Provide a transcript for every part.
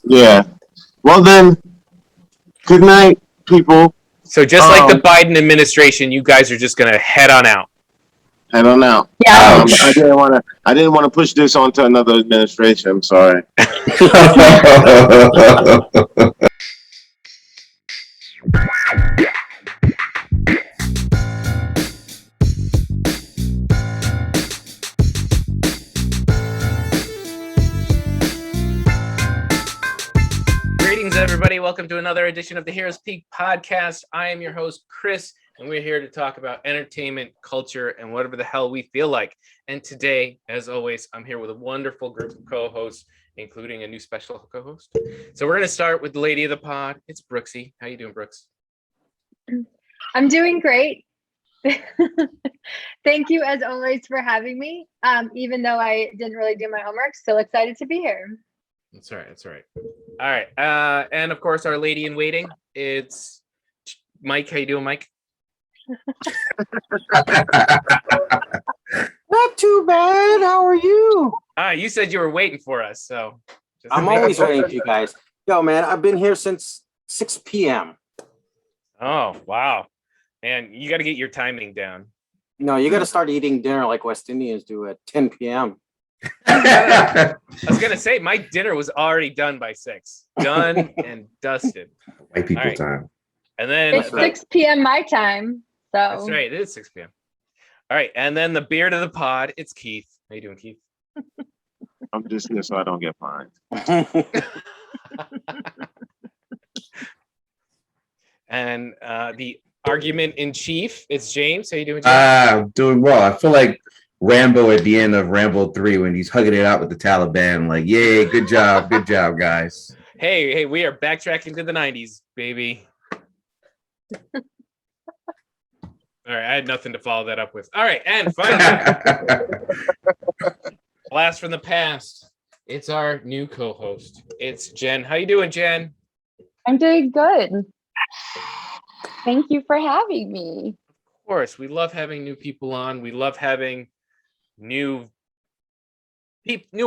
Yeah. Well then, good night, people. So just like the Biden administration, you guys are just gonna head on out. Head on out. Yeah. I didn't want to push this onto another administration. I'm sorry. Greetings, everybody. Welcome to another edition of the Heroes Peak podcast. I am your host, Chris, and we're here to talk about entertainment, culture, and whatever the hell we feel like. And today, as always, I'm here with a wonderful group of co-hosts, including a new special co-host. So we're going to start with the lady of the pod. It's Brooksy. How you doing, Brooks? I'm doing great. Thank you, as always, for having me. Even though I didn't really do my homework, still excited to be here. That's all right. That's all right. All right. And of course, our lady in waiting, it's Mike. How you doing, Mike? Not too bad. How are you? You said you were waiting for us, so I'm always waiting for you guys. Yo, man, I've been here since 6 p.m. Oh, wow. Man, you got to get your timing down. No, you got to start eating dinner like West Indians do at 10 p.m. I was going to say, my dinner was already done by 6. Done and dusted. White people All right. time. And then... It's 6 p.m. my time. So That's right. It is 6 p.m. All right. And then the beard of the pod, it's Keith. How you doing, Keith? I'm just here so I don't get fined. And the argument in chief, it's James. How you doing, James? I'm doing well. I feel like Rambo at the end of Rambo 3 when he's hugging it out with the Taliban. Like, yay, good job, guys. Hey, we are backtracking to the 90s, baby. All right, I had nothing to follow that up with. All right, and finally, blast from the past. It's our new co-host. It's Jen. How you doing, Jen? I'm doing good. Thank you for having me. Of course, we love having new people on. We love having new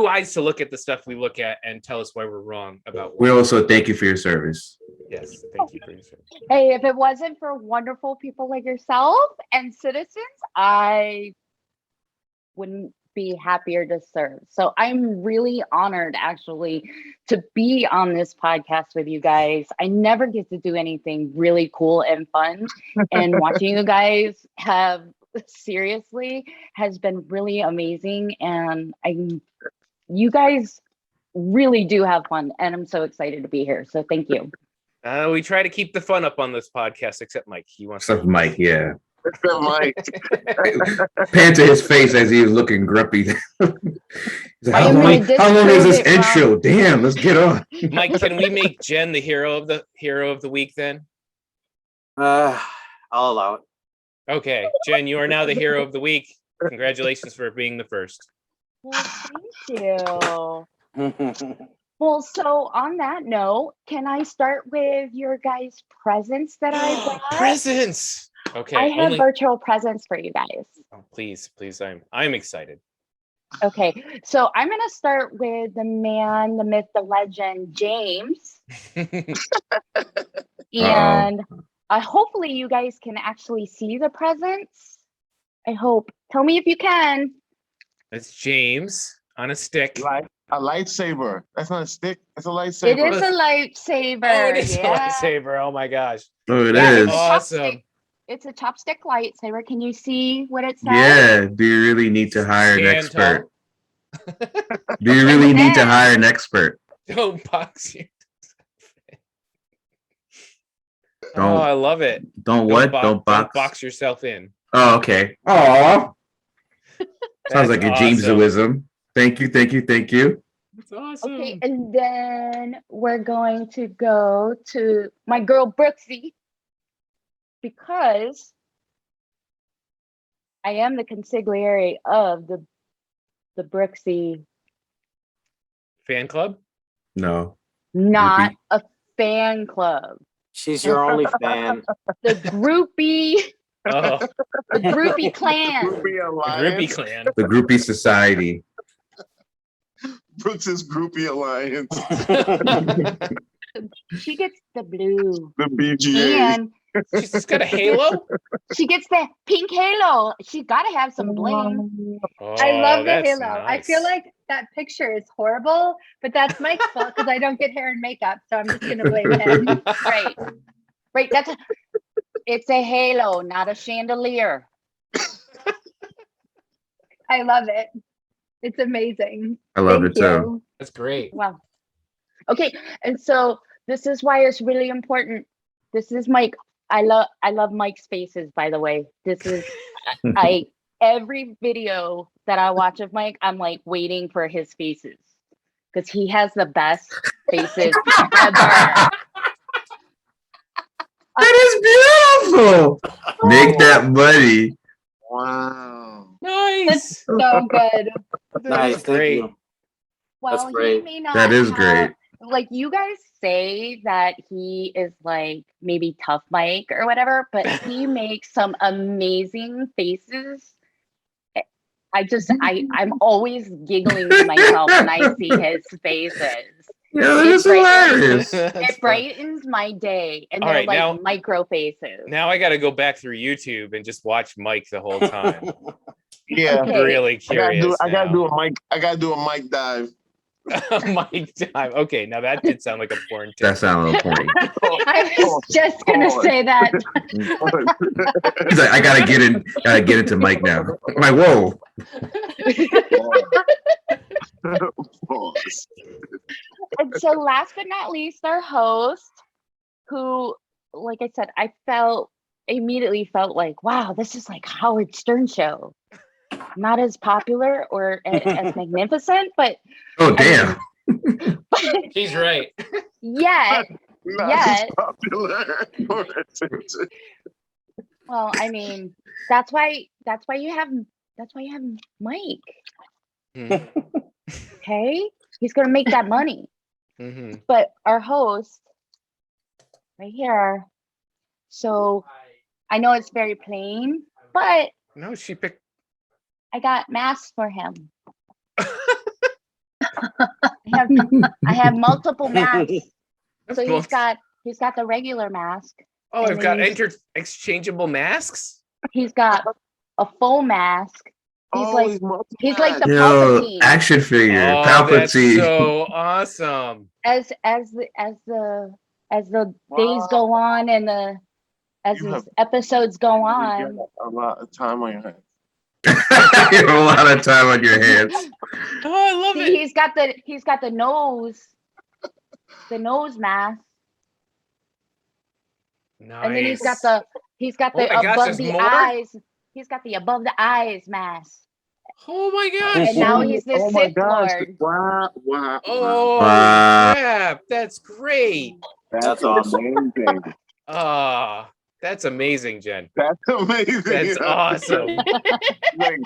eyes to look at the stuff we look at and tell us why we're wrong about. We also thank you for your service. Yes, thank you for your service. Hey, if it wasn't for wonderful people like yourself and citizens, I wouldn't be happier to serve. So I'm really honored, actually, to be on this podcast with you guys. I never get to do anything really cool and fun, and watching you guys have seriously has been really amazing. And you guys really do have fun, and I'm so excited to be here. So thank you. We try to keep the fun up on this podcast, except Mike. He wants Except Mike, yeah. Except Mike. Pan to his face as he was looking grumpy. He's like, I am how long gonna is this disprove it, intro? Damn, let's get on. Mike, can we make Jen the hero of the week then? I'll allow it. Okay, Jen, you are now the hero of the week. Congratulations for being the first. Well, thank you. Well, so on that note, can I start with your guys' presents that I brought? Presents. Okay. I have virtual presents for you guys. Oh, please, I'm excited. Okay, so I'm gonna start with the man, the myth, the legend, James, and hopefully you guys can actually see the presents. I hope. Tell me if you can. It's James on a stick. Like a lightsaber. That's not a stick. It's a lightsaber. It is a lightsaber. Oh, it is yeah. a lightsaber. Oh my gosh. Oh, it Yeah, is. it's a Awesome. chopstick. It's a chopstick lightsaber. Can you see what it says? Yeah. Do you really need to hire an Stand expert? Do you really need to hire an expert? Don't box you. Don't- Oh, I love it. Don't Don't box. box yourself in. Oh, okay. Oh, That's sounds like a awesome. Jamesoism. Thank you. That's awesome. Okay, and then we're going to go to my girl Brooksy, because I am the consigliere of the Brooksy, Fan club? No. not a fan club. She's your only fan. The groupie, Oh, the groupie clan. Groupie the alliance. Groupie clan. The groupie society. Brooks's groupie alliance, She gets the blue. the BGA. And She's just got a halo. she gets the pink halo. She gotta have some bling. Oh, I love the that's halo. I feel nice. like that picture is horrible, but that's Mike's fault because I don't get hair and makeup, so I'm just gonna blame him. Right. Right. It's a halo, not a chandelier. I love it. It's amazing. I love Thank it too. you. That's great. Wow. Okay. And so this is why it's really important. This is Mike. I love Mike's faces, by the way. This is every video that I watch of Mike, I'm like waiting for his faces because he has the best faces ever. That is beautiful. Make that money. Wow. Nice. So good. Nice, That's thank great. you. Well, he great. may not That is have- great. Like you guys say that he is like maybe tough Mike or whatever, but he makes some amazing faces. I'm always giggling to myself when I see his faces. Yeah, that is hilarious. That's It fun. brightens my day, and All they're right, like now- micro faces. Now I got to go back through YouTube and just watch Mike the whole time. Yeah. Okay. I'm really I curious. gotta do a mic dive. Mike time. Okay, now that did sound like a porn tip. That sounded a little corny. I was just gonna say that. He's like, I gotta get into Mike now. I'm like, whoa. Pause. And so last but not least, our host, who, like I said, I immediately felt like, wow, this is like Howard Stern show. Not as popular or as magnificent, but Oh damn. She's right. yet, Not Yet- as popular. well, I mean, that's why you have Mike. Mhm. Okay, he's gonna make that money. Mhm. But our host, right here. So I know it's very plain, but No, she picked. I got masks for him. I have multiple masks. That's So cool. he's got the regular mask. Oh, and I've got then interchangeable masks. He's got a full mask. He's like the Yo, Palpatine. action figure, Oh, that's Palpatine. so awesome. As the Wow. days go on and as You the have- episodes go You on, got a lot of time on your hands. You have a lot of time on your hands. Oh, I love see, it. he's got the nose mask, Nice. and then he's got the Oh my gosh, above there's the more? eyes. He's got the above the eyes mask, Oh my gosh. and now he's the Oh my Sith gosh. Lord. Wow. Wow. Oh Wow. crap! That's great. That's awesome. amazing. Ah, that's amazing, Jen. That's amazing. That's awesome. Like,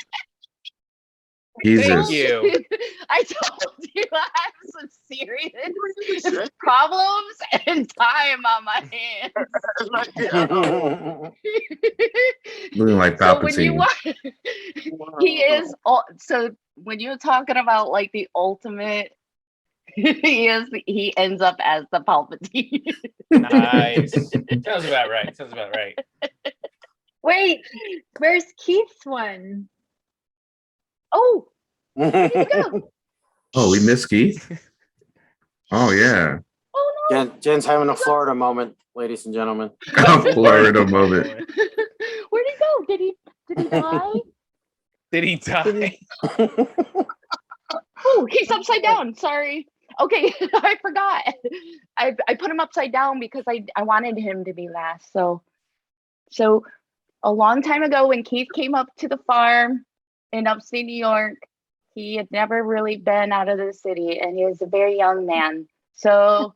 Jesus. Thank you. I told you I have some serious problems and time on my hands. Looking like So when you Palpatine. watch, he is. So when you're talking about like the ultimate, he ends up as the Palpatine. Nice. Sounds about right. Sounds about right. Wait, where's Keith's one? Oh, where did he go? Oh, we missed Keith. Oh yeah. Oh no! Jen's having a Florida moment, ladies and gentlemen. Florida moment. Where'd he go? Did he die? Did he die? Oh, he's upside down. Sorry. Okay, I forgot. I put him upside down because I wanted him to be last. So a long time ago when Keith came up to the farm in upstate New York, he had never really been out of the city and he was a very young man. So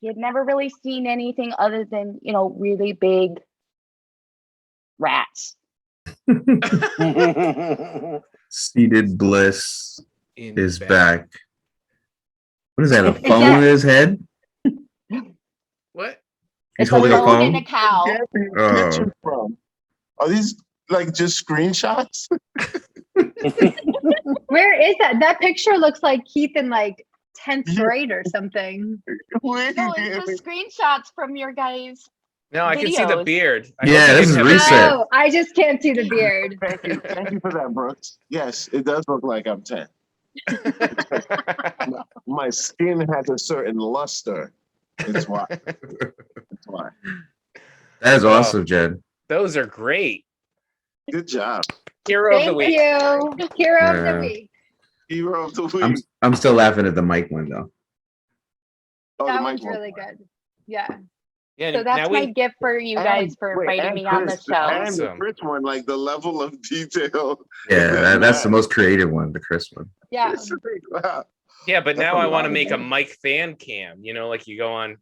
he had never really seen anything other than, really big rats. Seated Bliss In is bed. back. What is that? A phone in his head? What? He's It's holding a phone and a phone. cow. where did you get you from? Are these like just screenshots? Where is that? That picture looks like Keith in like 10th grade or something. No, it's the screenshots from your guys. No, I can see the Videos. beard. I Yeah, hope you this didn't is have a recent. beard. Oh, I just can't see the beard. Thank you for that, Brooks. Yes, it does look like I'm 10. My skin has a certain luster. That's why. That's why. That is Wow. awesome, Jen. Those are great. Good job. Hero of the Thank week. you. Hero of Yeah. the week. Hero of the week. I'm still laughing at the mic one though. Oh, the That mic was one. really good. Yeah. Yeah, So now that's my we gift for you guys for Wait, inviting and me on the Chris- show. And the Awesome. Chris one, like the level of detail. Yeah, that's the most creative one, the Chris one. Yeah. It's like, wow. Yeah, but That's now a I want lot to of make a work. Mike fan cam. You know, like you go on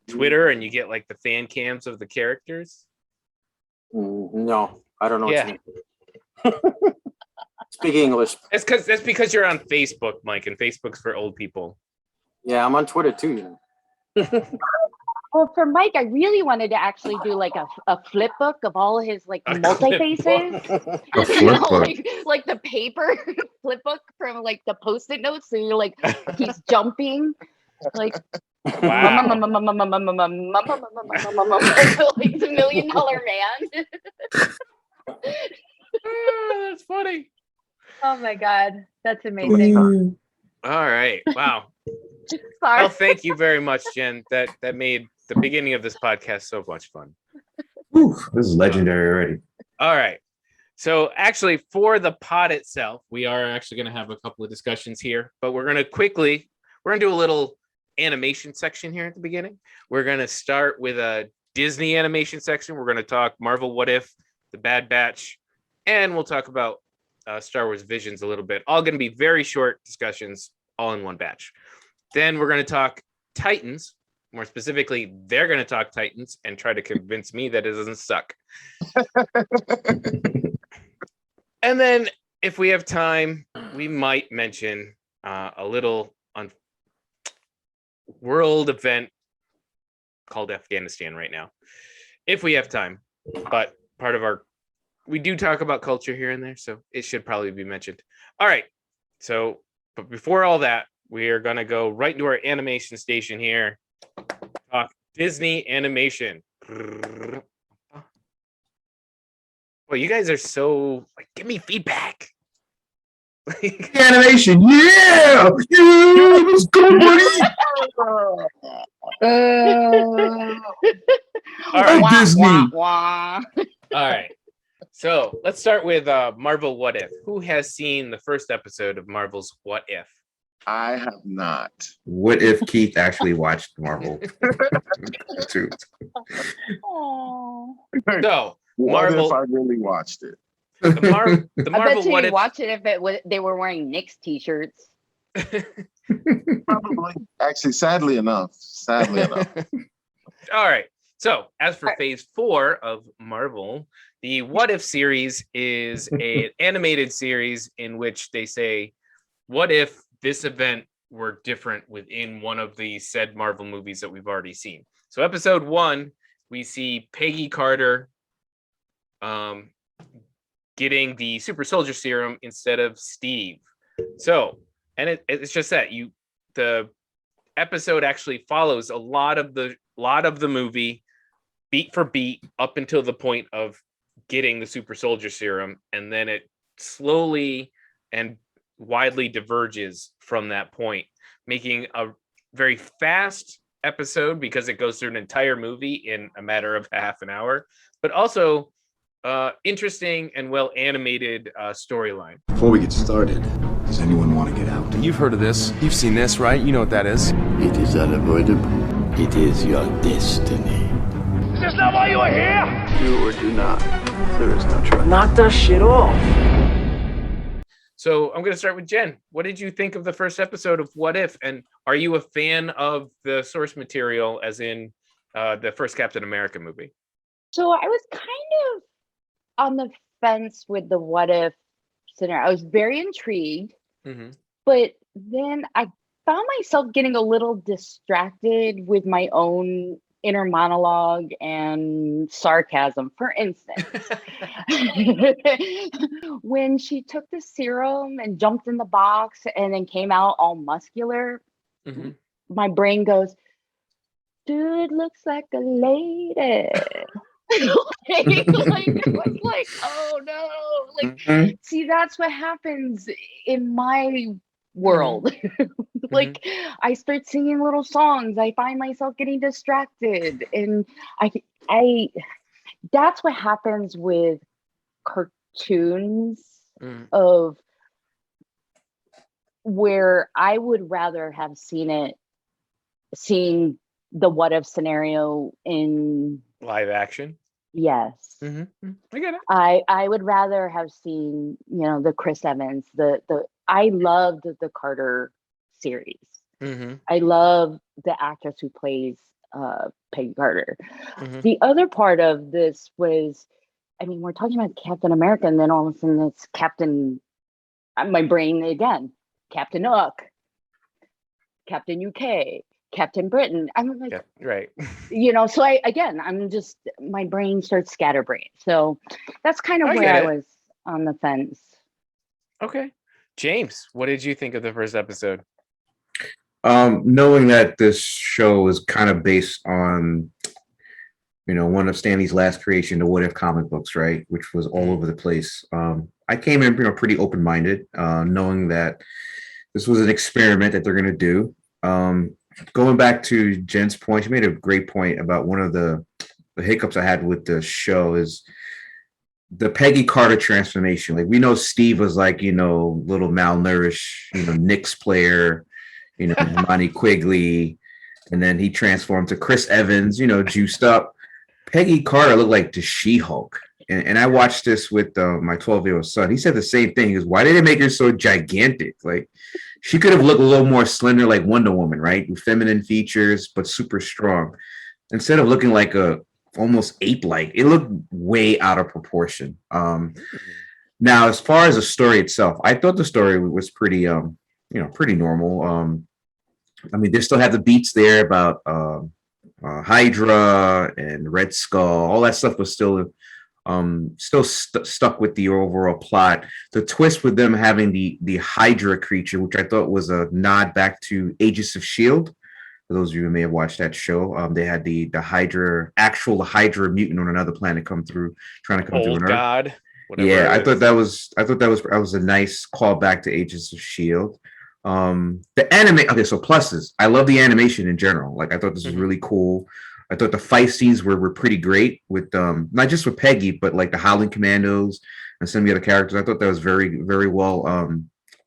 Twitter and you get like the fan cams of the characters. No, I don't know Yeah. what you mean. Speak English. That's because you're on Facebook, Mike, and Facebook's for old people. Yeah, I'm on Twitter too. You know. Well, for Mike, I really wanted to actually do like a flip book of all his like A multi clip faces. book. A flip book. like the paper flip book from like the post-it notes. So you're like he's jumping, like Wow. like the $1 Million Man. Ah, that's funny. Oh my God. That's amazing. All right. Wow. Sorry. Well, thank you very much, Jen. That made the beginning of this podcast so much fun. Whew, this is legendary already. All right. So actually for the pod itself, we are actually going to have a couple of discussions here, but we're going to do a little animation section here at the beginning. We're going to start with a Disney animation section. We're going to talk Marvel What If, The Bad Batch, and we'll talk about Star Wars Visions a little bit. All going to be very short discussions, all in one batch. Then we're going to talk Titans. More specifically, they're going to talk Titans and try to convince me that it doesn't suck. And then if we have time, we might mention a little world event called Afghanistan right now, if we have time. But we do talk about culture here and there, so it should probably be mentioned. All right. So, but before all that, we are going to go right into our animation station here. Talk Disney animation. Well, you guys are so like, give me feedback. Animation, yeah, let's go, buddy. All right. Wah, Disney. wah, wah. All right. So let's start with Marvel What If. Who has seen the first episode of Marvel's What If? I have not. What if Keith actually watched Marvel? Too. Aw. So What Marvel- if I really watched it? the I bet Marvel you What would If. watch it if they were wearing Knicks t-shirts. Probably. Actually, sadly enough. All right. So, as for phase 4 of Marvel, the What If series is an animated series in which they say, what if this event were different within one of the said Marvel movies that we've already seen? So, episode 1, we see Peggy Carter getting the super soldier serum instead of Steve. So, and it's just that the episode actually follows a lot of the movie beat for beat up until the point of getting the super soldier serum, and then it slowly and widely diverges from that point, making a very fast episode because it goes through an entire movie in a matter of half an hour, but also interesting and well animated storyline. Before we get started, does anyone want to get out? You've heard of this. You've seen this, right? You know what that is. It is unavoidable. It is your destiny. Is this not why you are here? Do or do not. There is no try. Knock that shit off. So I'm going to start with Jen. What did you think of the first episode of What If? And are you a fan of the source material, as in the first Captain America movie? So I was kind of on the fence with the What If scenario. I was very intrigued, but then I found myself getting a little distracted with my own inner monologue and sarcasm. For instance, when she took the serum and jumped in the box and then came out all muscular, Mhm. my brain goes, dude looks like a lady. Like, I was like, oh no. Like, Mhm. see, that's what happens in my world. Like, I start singing little songs. I find myself getting distracted. And I that's what happens with cartoons Mm. of where I would rather have seen the what if scenario in Live action. yes. I get it. I would rather have seen, the Chris Evans, I loved the Carter series. I love the actress who plays Peggy Carter. The other part of this was, I mean, we're talking about Captain America, and then all of a sudden it's Captain, my brain again, Captain Hook, Captain UK, Captain Britain. I'm like, Yeah, right. so I'm just, my brain starts scatterbrained. So that's kind of I where get I it. was on the fence. Okay. James, what did you think of the first episode? Knowing that this show is kind of based on, one of Stanley's last creation, the What If comic books, right, which was all over the place. I came in, pretty open-minded, knowing that this was an experiment that they're going to do. Going back to Jen's point, she made a great point about one of the hiccups I had with the show is the Peggy Carter transformation. Like, we know Steve was like, little malnourished, Knicks player, Monty Quigley, and then he transformed to Chris Evans, juiced up. Peggy Carter looked like the She-Hulk. And I watched this with my 12-year-old son. He said the same thing. He goes, why did they make her so gigantic? Like, she could have looked a little more slender like Wonder Woman, right? With feminine features, but super strong. Instead of looking like a almost ape-like, it looked way out of proportion. Now, as far as the story itself, I thought the story was pretty, pretty normal. I mean, they still have the beats there about Hydra and Red Skull. All that stuff was still stuck with the overall plot. The twist with them having the Hydra creature, which I thought was a nod back to Agents of Shield. For those of you who may have watched that show, they had the actual Hydra mutant on another planet trying to come through Old on Earth. God. Yeah, I thought that was a nice callback to Agents of Shield. The anime. Okay, so pluses. I love the animation in general. Like, I thought this was really cool. I thought the fight scenes were pretty great with not just with Peggy, but like the Howling Commandos and some of the other characters. I thought that was very, very well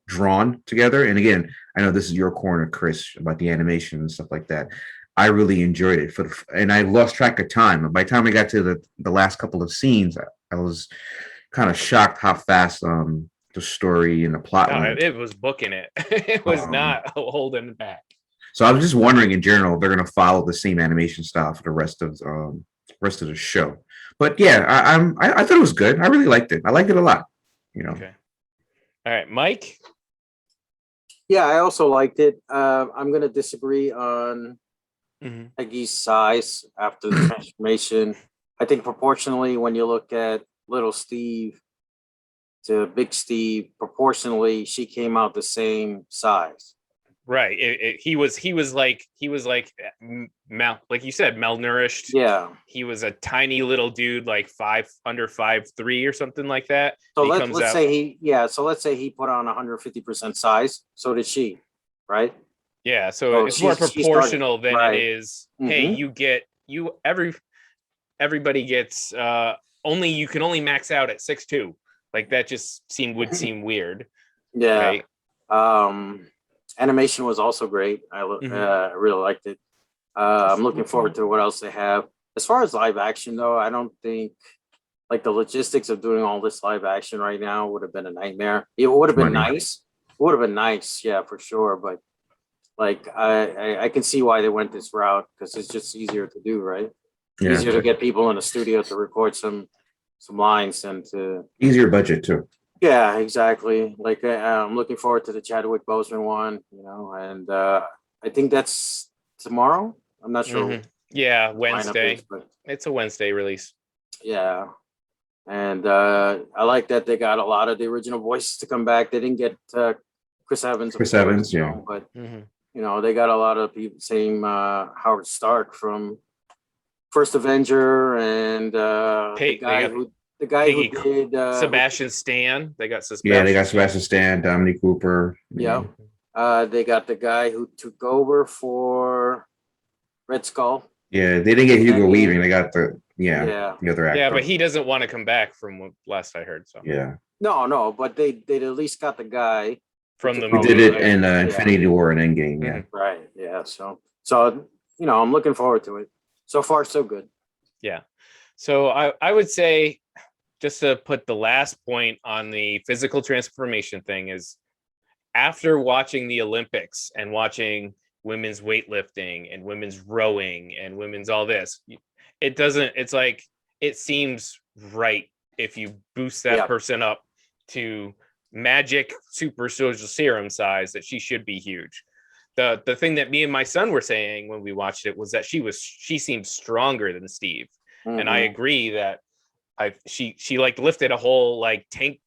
drawn together. And again, I know this is your corner, Chris, about the animation and stuff like that. I really enjoyed it and I lost track of time. By the time I got to the last couple of scenes, I was kind of shocked how fast the story and the plot went. It was booking it. It was not holding back. So I was just wondering, in general, if they're going to follow the same animation style for the rest of the show. But yeah, I thought it was good. I really liked it. I liked it a lot. Okay. All right, Mike. Yeah, I also liked it. I'm going to disagree on Peggy's size after the transformation. I think proportionally, when you look at little Steve to big Steve, proportionally, she came out the same size. Right. He was like like you said, malnourished. Yeah. He was a tiny little dude, like under 5'3" or something like that. So let's say he put on 150% size. So did she, right? Yeah. So it's more proportional than right. It is. Hey, everybody gets only you can only max out at 6'2". Like, that just would seem weird. Yeah. Right? Animation was also great. I really liked it. I'm looking forward to what else they have. As far as live action, though, I don't think like the logistics of doing all this live action right now would have been a nightmare. It would have been nice. It would have been nice, yeah, for sure. But like I can see why they went this route, because it's just easier to do, right? Yeah. Easier to get people in the studio to record some lines and to easier budget too. Yeah, exactly. Like, I'm looking forward to the Chadwick Boseman one, and I think that's tomorrow. I'm not sure. Yeah, lineup Wednesday. is, but It's a Wednesday release. yeah. And I like that they got a lot of the original voices to come back. They didn't get Chris Evans, of Chris course, Evans, you yeah. know, but Mhm. you know, they got a lot of people, same Howard Stark from First Avenger, and Hey, they got the guy Peggy who did Sebastian Stan. They got Yeah, they Sebastian. got Sebastian Stan, Dominic Cooper. Yeah. They got the guy who took over for Red Skull. Yeah, they didn't get Hugo Endgame. Weaving. They got the Yeah. other actor. Yeah, but he doesn't want to come back from what last I heard. So Yeah, No, but they at least got the guy from the we movie. did it right? in Infinity War and Endgame. Yeah, Right. Yeah. So you know, I'm looking forward to it. So far, so good. Yeah. So I would say, just to put the last point on the physical transformation thing, is after watching the Olympics and watching women's weightlifting and women's rowing and women's all this, it's like, it seems right if you boost that person up to magic super social serum size, that she should be huge. The thing that me and my son were saying when we watched it was that she seemed stronger than Steve. And I agree that she like lifted a whole like tank,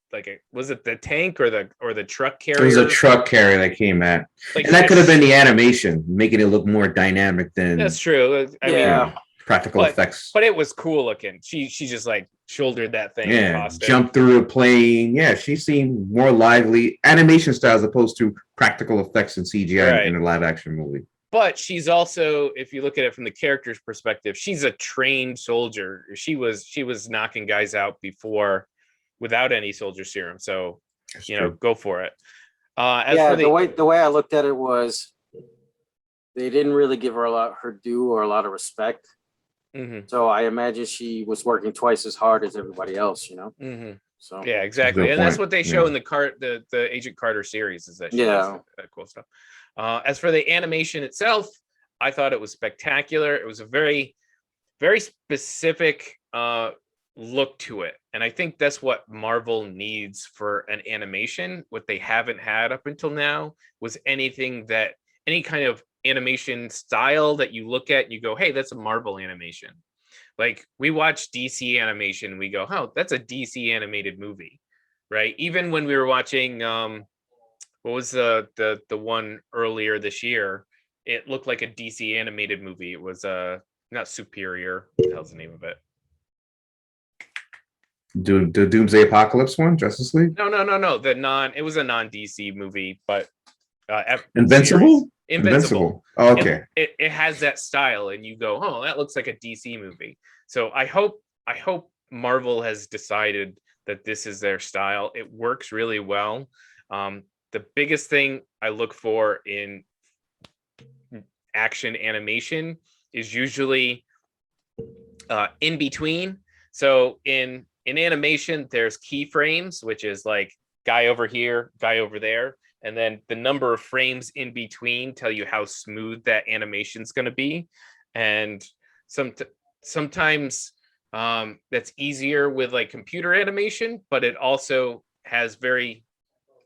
was it the tank or the truck carrier? it was a truck carrier that came at, Like, and that could have been the animation, making it look more dynamic than That's true. I mean, practical effects. but it was cool looking. She just like shouldered that thing. And Yeah, tossed it. jumped through a plane. Yeah, she seemed more lively, animation style as opposed to practical effects and CGI in a live action movie. But she's also, if you look at it from the character's perspective, she's a trained soldier. She was knocking guys out before without any soldier serum. So, That's you know, true. go for it. The way I looked at it was, they didn't really give her her due or a lot of respect. Mm-hmm. So I imagine she was working twice as hard as everybody else, you know. Mm-hmm. So yeah, exactly, and that's what they show in the Agent Carter series, is that she does that cool stuff. As for the animation itself, I thought it was spectacular. It was a very, very specific look to it, and I think that's what Marvel needs for an animation. What they haven't had up until now was any kind of animation style that you look at and you go, hey, that's a Marvel animation. Like, we watch DC animation and we go, oh, that's a DC animated movie, right? Even when we were watching what was the one earlier this year, it looked like a DC animated movie. It was not Superior. What the hell's the name of it? The Doomsday Apocalypse one, Justice League? No. It was a non-DC movie, but Invincible? Invincible. Oh, okay. It has that style, and you go, oh, that looks like a DC movie. So I hope Marvel has decided that this is their style. It works really well. The biggest thing I look for in action animation is usually in between. So in animation, there's keyframes, which is like guy over here, guy over there. And then the number of frames in between tell you how smooth that animation's going to be. And sometimes that's easier with like computer animation, but it also has very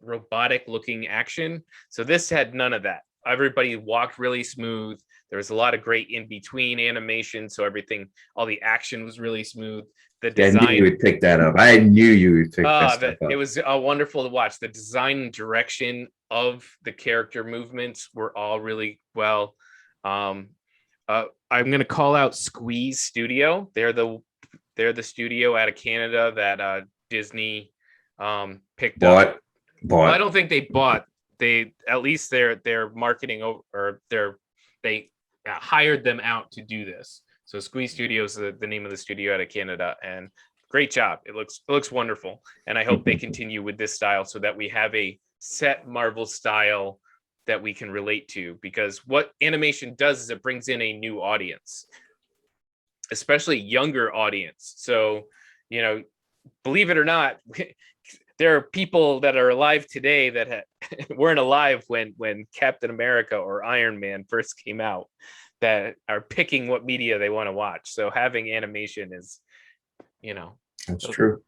robotic looking action. So this had none of that. Everybody walked really smooth. There was a lot of great in between animation. So all the action was really smooth. The design, I knew you would pick that up. I knew you would pick that stuff up. It was wonderful to watch. The design and direction of the character movements were all really well. I'm going to call out Squeeze Studio. They're the studio out of Canada that Disney picked up. Well, I don't think they bought. They at least they're marketing or they hired them out to do this. So Squeeze Studios is the name of the studio out of Canada, and great job. It looks wonderful, and I hope they continue with this style so that we have a set Marvel style that we can relate to. Because what animation does is it brings in a new audience, especially younger audience. So, you know, believe it or not, there are people that are alive today that weren't alive when Captain America or Iron Man first came out, that are picking what media they want to watch. So having animation is, that's true.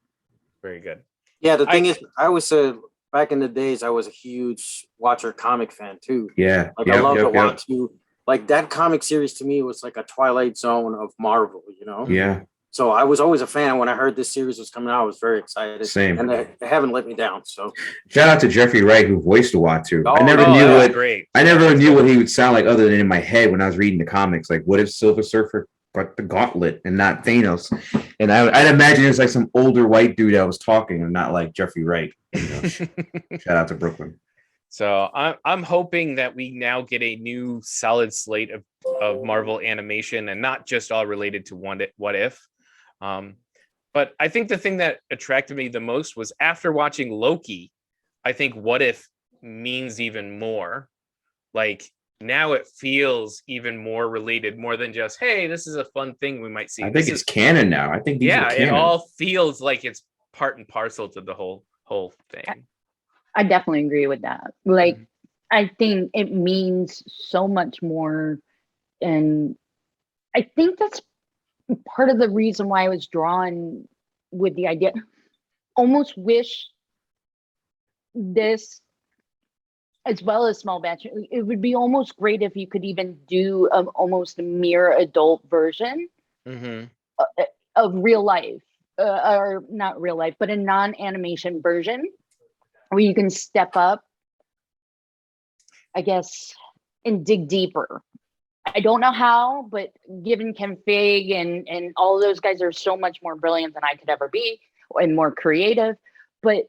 Very good. Yeah, the thing is, I always said back in the days, I was a huge Watcher comic fan too. Yeah, I love to watch like that comic series to me was like a Twilight Zone of Marvel, you know? Yeah. So I was always a fan. When I heard this series was coming out, I was very excited. Same. And they haven't let me down. So shout out to Jeffrey Wright, who voiced Uatu. Oh, I never no, knew that was what great. I never knew what he would sound like other than in my head when I was reading the comics. Like, what if Silver Surfer got the gauntlet and not Thanos? And I'd imagine it's like some older white dude that was talking and not like Jeffrey Wright. You know? Shout out to Brooklyn. So I'm hoping that we now get a new solid slate of Marvel animation and not just all related to What If. But I think the thing that attracted me the most was after watching Loki, I think What If means even more. Like now it feels even more related, more than just, hey, this is a fun thing we might see. I think it's canon now. I think these are canon. It all feels like it's part and parcel to the whole thing. I definitely agree with that. Like, I think it means so much more. And I think that's part of the reason why I was drawn with the idea. Almost wish this, as well as Small Batch, it would be almost great if you could even do almost a mere adult version of real life, or not real life, but a non-animation version where you can step up, I guess, and dig deeper. I don't know how, but given Ken Feige and all of those guys are so much more brilliant than I could ever be and more creative, but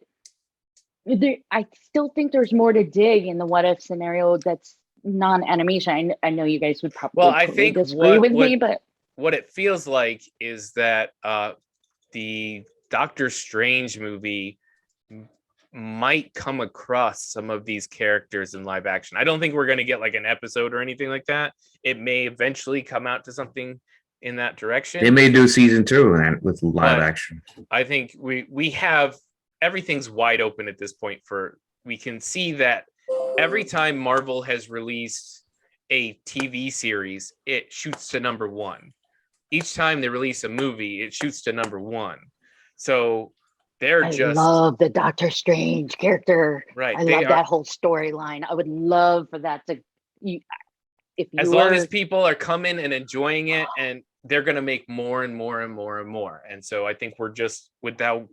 I still think there's more to dig in the What If scenario that's non-animation. I know you guys would probably I think disagree with me, but what it feels like is that the Doctor Strange movie might come across some of these characters in live action. I don't think we're going to get like an episode or anything like that. It may eventually come out to something in that direction. They may do season 2 with live action. I think we have everything's wide open at this point. We can see that every time Marvel has released a TV series, it shoots to number 1. Each time they release a movie, it shoots to number 1. So I love the Doctor Strange character. Right. I love that whole storyline. I would love for that to, long as people are coming and enjoying it, and they're going to make more and more and more and more. And so I think we're just with how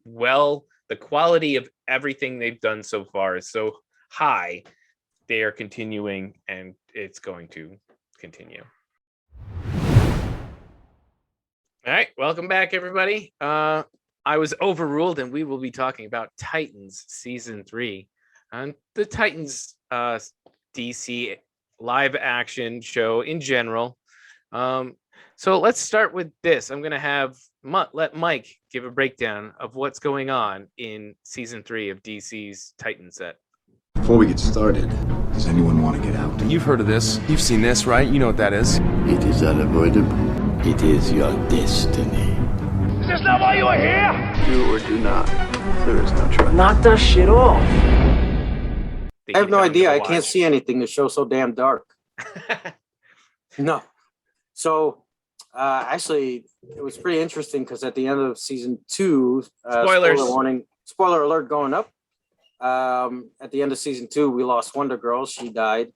the quality of everything they've done so far is so high. They are continuing, and it's going to continue. All right, welcome back, everybody. I was overruled, and we will be talking about Titans Season 3. And the Titans DC live action show in general. So let's start with this. I'm going to let Mike give a breakdown of what's going on in Season 3 of DC's Titan set. Before we get started, does anyone want to get out? You've heard of this. You've seen this, right? You know what that is. It is unavoidable. It is your destiny. Is this not why you are here? Do or do not. There is no try. Knock that shit off. I have no idea. I can't see anything. The show's so damn dark. No. So, actually, it was pretty interesting because at the end of season 2, spoilers. Spoiler warning, spoiler alert going up. At the end of season 2, we lost Wonder Girl. She died.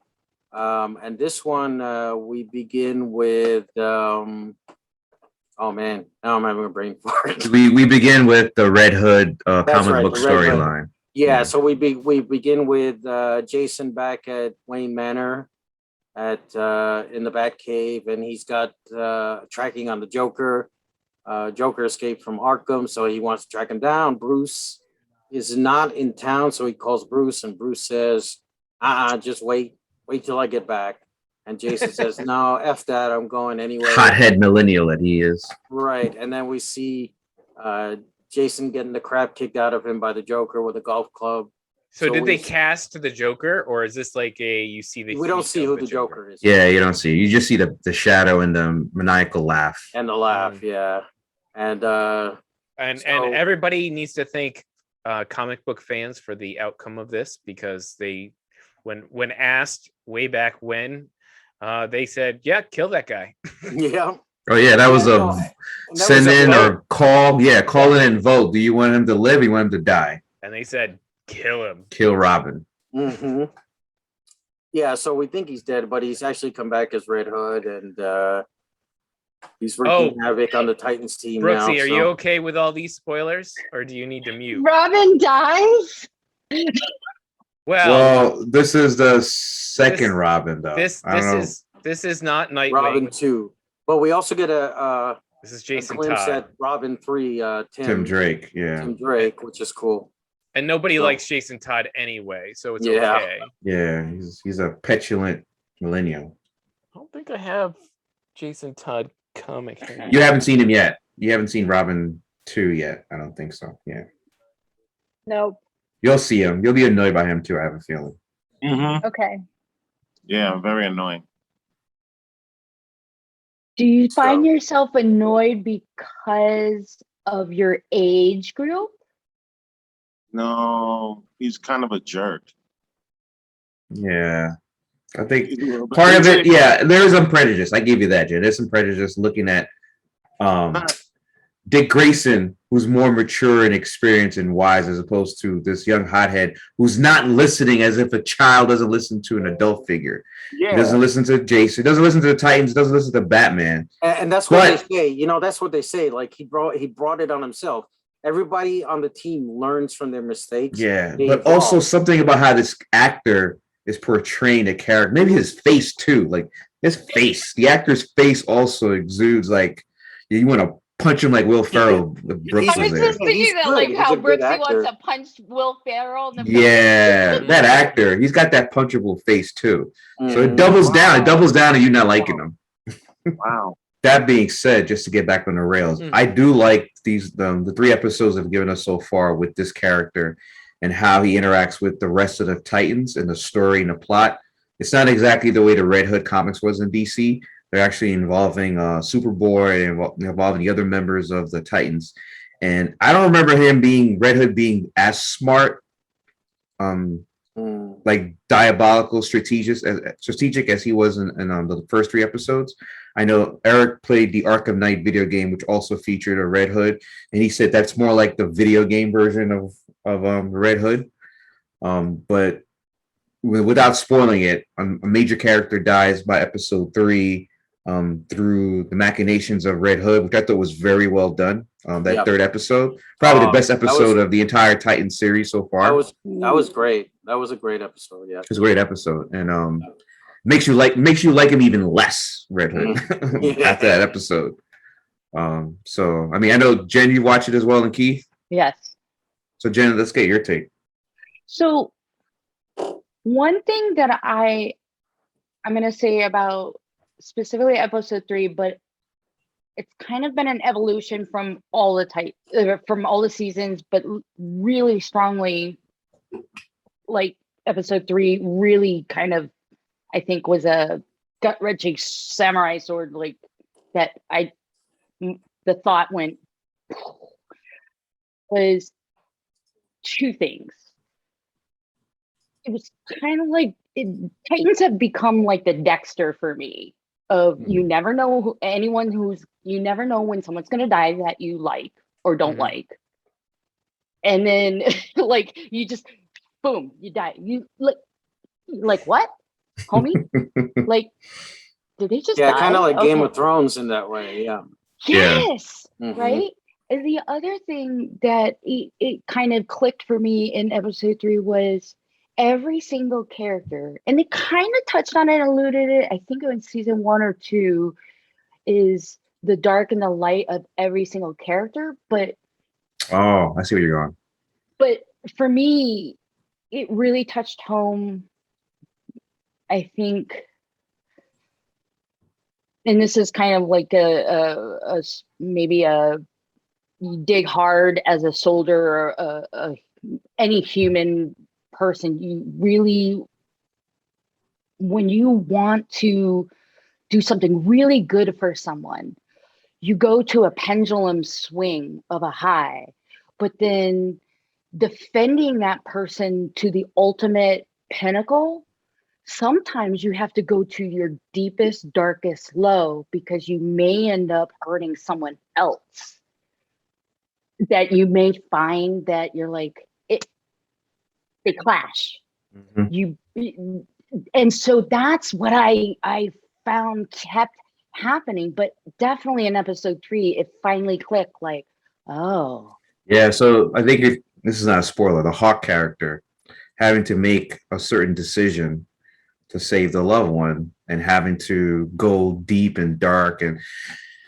And this one, we begin with, oh man, now I'm having a brain fart. We begin with the Red Hood comic book storyline. Yeah, so we begin with Jason back at Wayne Manor in the Batcave, and he's got tracking on the Joker. Joker escaped from Arkham, so he wants to track him down. Bruce is not in town, so he calls Bruce, and Bruce says, just wait till I get back. And Jason says, no, F that, I'm going anyway. Hothead millennial that he is. Right, and then we see Jason getting the crap kicked out of him by the Joker with a golf club. So did they cast the Joker, or is this like we don't see who the Joker is. Yeah, you don't see. You just see the shadow and the maniacal laugh. And the laugh, yeah. And everybody needs to thank comic book fans for the outcome of this, because they, when asked way back when, they said, yeah, kill that guy. Yeah. Oh yeah, that was send in or call. Yeah, call in and vote. Do you want him to live? Or you want him to die? And they said, kill him. Kill Robin. Mm-hmm. Yeah, so we think he's dead, but he's actually come back as Red Hood, and he's Oh. wreaking havoc on the Titans team now. Brooksy, are so- you okay with all these spoilers, or do you need to mute? Robin dies. Well, this is the second this- Robin, though. this I don't know. this is not Nightwing. Robin 2. But we also get This is a Jason glimpse Todd, at Robin 3, Tim Drake, yeah. Tim Drake, which is cool. and nobody So- likes Jason Todd anyway, so it's Yeah. okay. Yeah, he's a petulant millennial. I don't think I have Jason Todd comic. You haven't seen him yet. You haven't seen Robin 2 yet. I don't think so. Yeah. Nope. You'll see him. You'll be annoyed by him too, I have a feeling. Mm-hmm. Okay. Yeah, very annoying. Do you find So- yourself annoyed because of your age group? No, he's kind of a jerk. Yeah. I think part of it, yeah, there is some prejudice. I give you that, Jay. There's some prejudice looking at Dick Grayson, who's more mature and experienced and wise, as opposed to this young hothead who's not listening as if a child doesn't listen to an adult figure. He Yeah, doesn't listen to Jason, doesn't listen to the Titans, doesn't listen to Batman. And that's what But- they say. You know, that's what they say. Like he brought it on himself. Everybody on the team learns from their mistakes. Yeah, They but also evolve. something about how this actor is portraying a character, maybe his face too. Like his face, the actor's face also exudes like you want to punch him like Will Ferrell. If Brooks I was was there. just thinking He's that, good. like He's how a good Brooksy wants actor. to punch Will Ferrell in the Yeah, that actor, he's got that punchable face too. So it Mhm. doubles down. It Wow. doubles down on you not liking him. wow. That being said, just to get back on the rails, Mhm. I do like the 3 episodes have given us so far with this character and how he interacts with the rest of the Titans and the story and the plot. It's not exactly the way the Red Hood comics was in DC. They're actually involving Superboy and involving the other members of the Titans. And I don't remember him being Red Hood being as smart, like diabolical, strategic as he was in the first 3 episodes. I know Eric played the Arkham Knight video game, which also featured a Red Hood, and he said that's more like the video game version of Red Hood. But without spoiling it, a major character dies by episode 3 through the machinations of Red Hood, which I thought was very well done. That Yep. 3rd episode, probably the best that was- episode of the entire Titan series so far. That was great. That was a great episode. Yeah. It was a great episode, and makes you like him even less, Red Hood, Yeah. after that episode. So I mean, I know Jen, you watch it as well, and Keith. Yes. So Jen, let's get your take. So one thing that I'm gonna say about specifically episode 3, but it's kind of been an evolution from all the seasons, but really strongly, like episode 3 really kind of, I think, was a gut-wrenching samurai sword, like that the thought went was 2 things. It was kind of like Titans have become like the Dexter for me. Of you never know you never know when someone's gonna die that you like or don't like, and then like you just boom, you die. You like what, homie? Like, did they just Yeah, die? kind of like Game Okay. of Thrones in that way. Yeah. Yes, Mhm. right. And the other thing that it kind of clicked for me in episode 3 was every single character, and they kind of touched on it, alluded it. I think it was season 1 or 2, is the dark and the light of every single character. But Oh, I see where you're going. but for me, it really touched home. I think, and this is kind of like maybe you dig hard as a soldier or any human person. You really, when you want to do something really good for someone, you go to a pendulum swing of a high, but then defending that person to the ultimate pinnacle, sometimes you have to go to your deepest, darkest low, because you may end up hurting someone else. That you may find that you're like, they clash. Mhm. and so that's what I found kept happening. But definitely in episode 3, it finally clicked. Like, oh, Yeah, so I think if this is not a spoiler, the Hawk character having to make a certain decision to save the loved one and having to go deep and dark and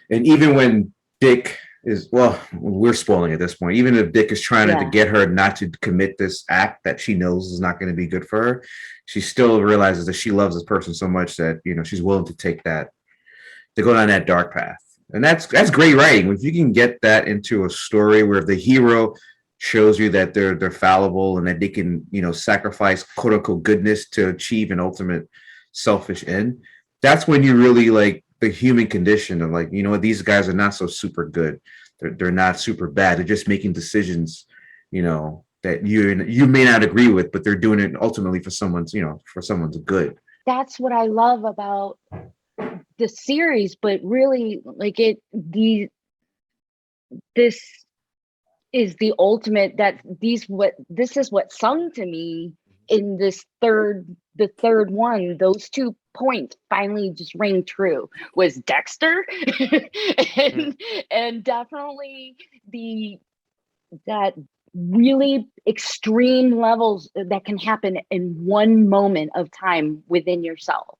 even when Dick is, well, we're spoiling at this point, even if Dick is trying to Yeah. get her not to commit this act that she knows is not going to be good for her, she still realizes that she loves this person so much that, you know, she's willing to take that, to go down that dark path. And that's great writing. If you can get that into a story where the hero shows you that they're fallible and that they can, you know, sacrifice quote unquote goodness to achieve an ultimate selfish end, that's when you really like the human condition of like, you know what, these guys are not so super good. They're not super bad. They're just making decisions, you know, that you may not agree with, but they're doing it ultimately for someone's, you know, for someone's good. that's what I love about the series. But really, like this is the ultimate, that this is what sung to me in the third one. Those 2 points finally just rang true, was Dexter and definitely that really extreme levels that can happen in one moment of time within yourself.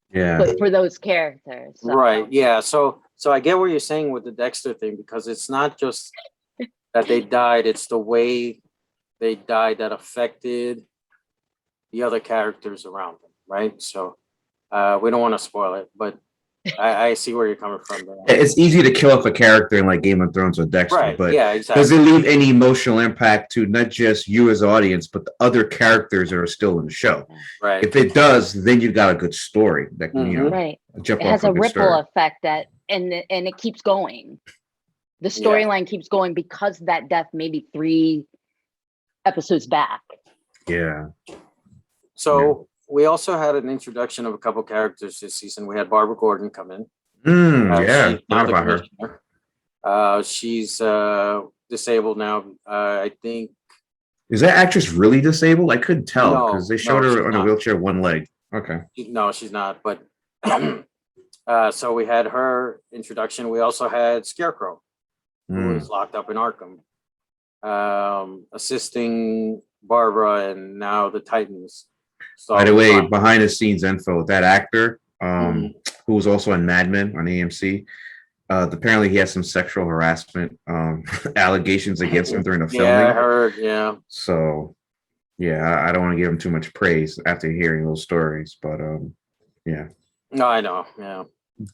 Yeah. But for those characters. So. Right. Yeah. So I get what you're saying with the Dexter thing, because it's not just that they died, it's the way they died that affected the other characters around them, right? So we don't want to spoil it, but I see where you're coming from there. It's easy to kill off a character in like Game of Thrones with Dexter, Right. but Yeah, exactly. does it leave any emotional impact to not just you as audience, but the other characters that are still in the show? Right. If it does, then you've got a good story that can, you know, Right. jump It off has a good ripple story. effect and it keeps going. The storyline keeps going because of that death maybe 3 episodes back. Yeah. So we also had an introduction of a couple characters this season. We had Barbara Gordon come in. Yeah, She's now forgot the about her. commissioner. She's disabled now. I think. Is that actress really disabled? I couldn't tell No, because they showed no, her she's on a not. wheelchair, one leg. Okay. No, she's not. But so we had her introduction. We also had Scarecrow, who was locked up in Arkham, assisting Barbara and now the Titans. By the way, behind the scenes info, that actor, who was also in Mad Men on AMC, apparently he has some sexual harassment allegations against him during the filming. Yeah, I heard. Yeah. So, yeah, I don't want to give him too much praise after hearing those stories, but yeah. No, I know. Yeah.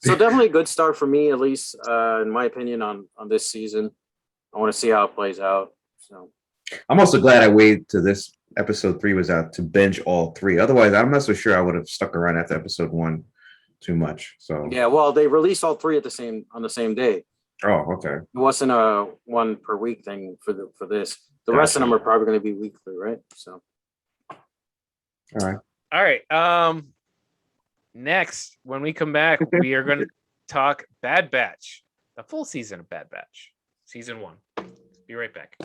So definitely a good start for me, at least in my opinion, on this season. I want to see how it plays out. So I'm also glad I waited to this episode 3 was out to binge all 3. Otherwise, I'm not so sure I would have stuck around after episode 1 too much. So yeah, well, they released all 3 on the same day. Oh, okay. It wasn't a 1 per week thing for this. The rest of them are probably going to be weekly, right? So all right. Next, when we come back, we are going to talk Bad Batch, the full season of Bad Batch, season 1. Be right back.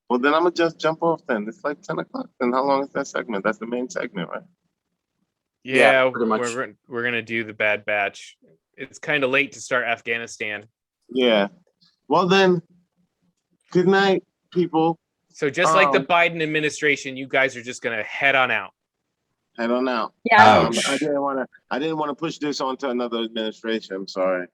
Well, then I'm gonna just jump off. Then it's like 10 o'clock. Then how long is that segment? That's the main segment, right? Yeah, pretty much. we're gonna do the Bad Batch. It's kind of late to start Afghanistan. Yeah. Well then, good night, people. So just like the Biden administration, you guys are just gonna head on out. Head on out. Yeah. I didn't want to push this on to another administration. I'm sorry.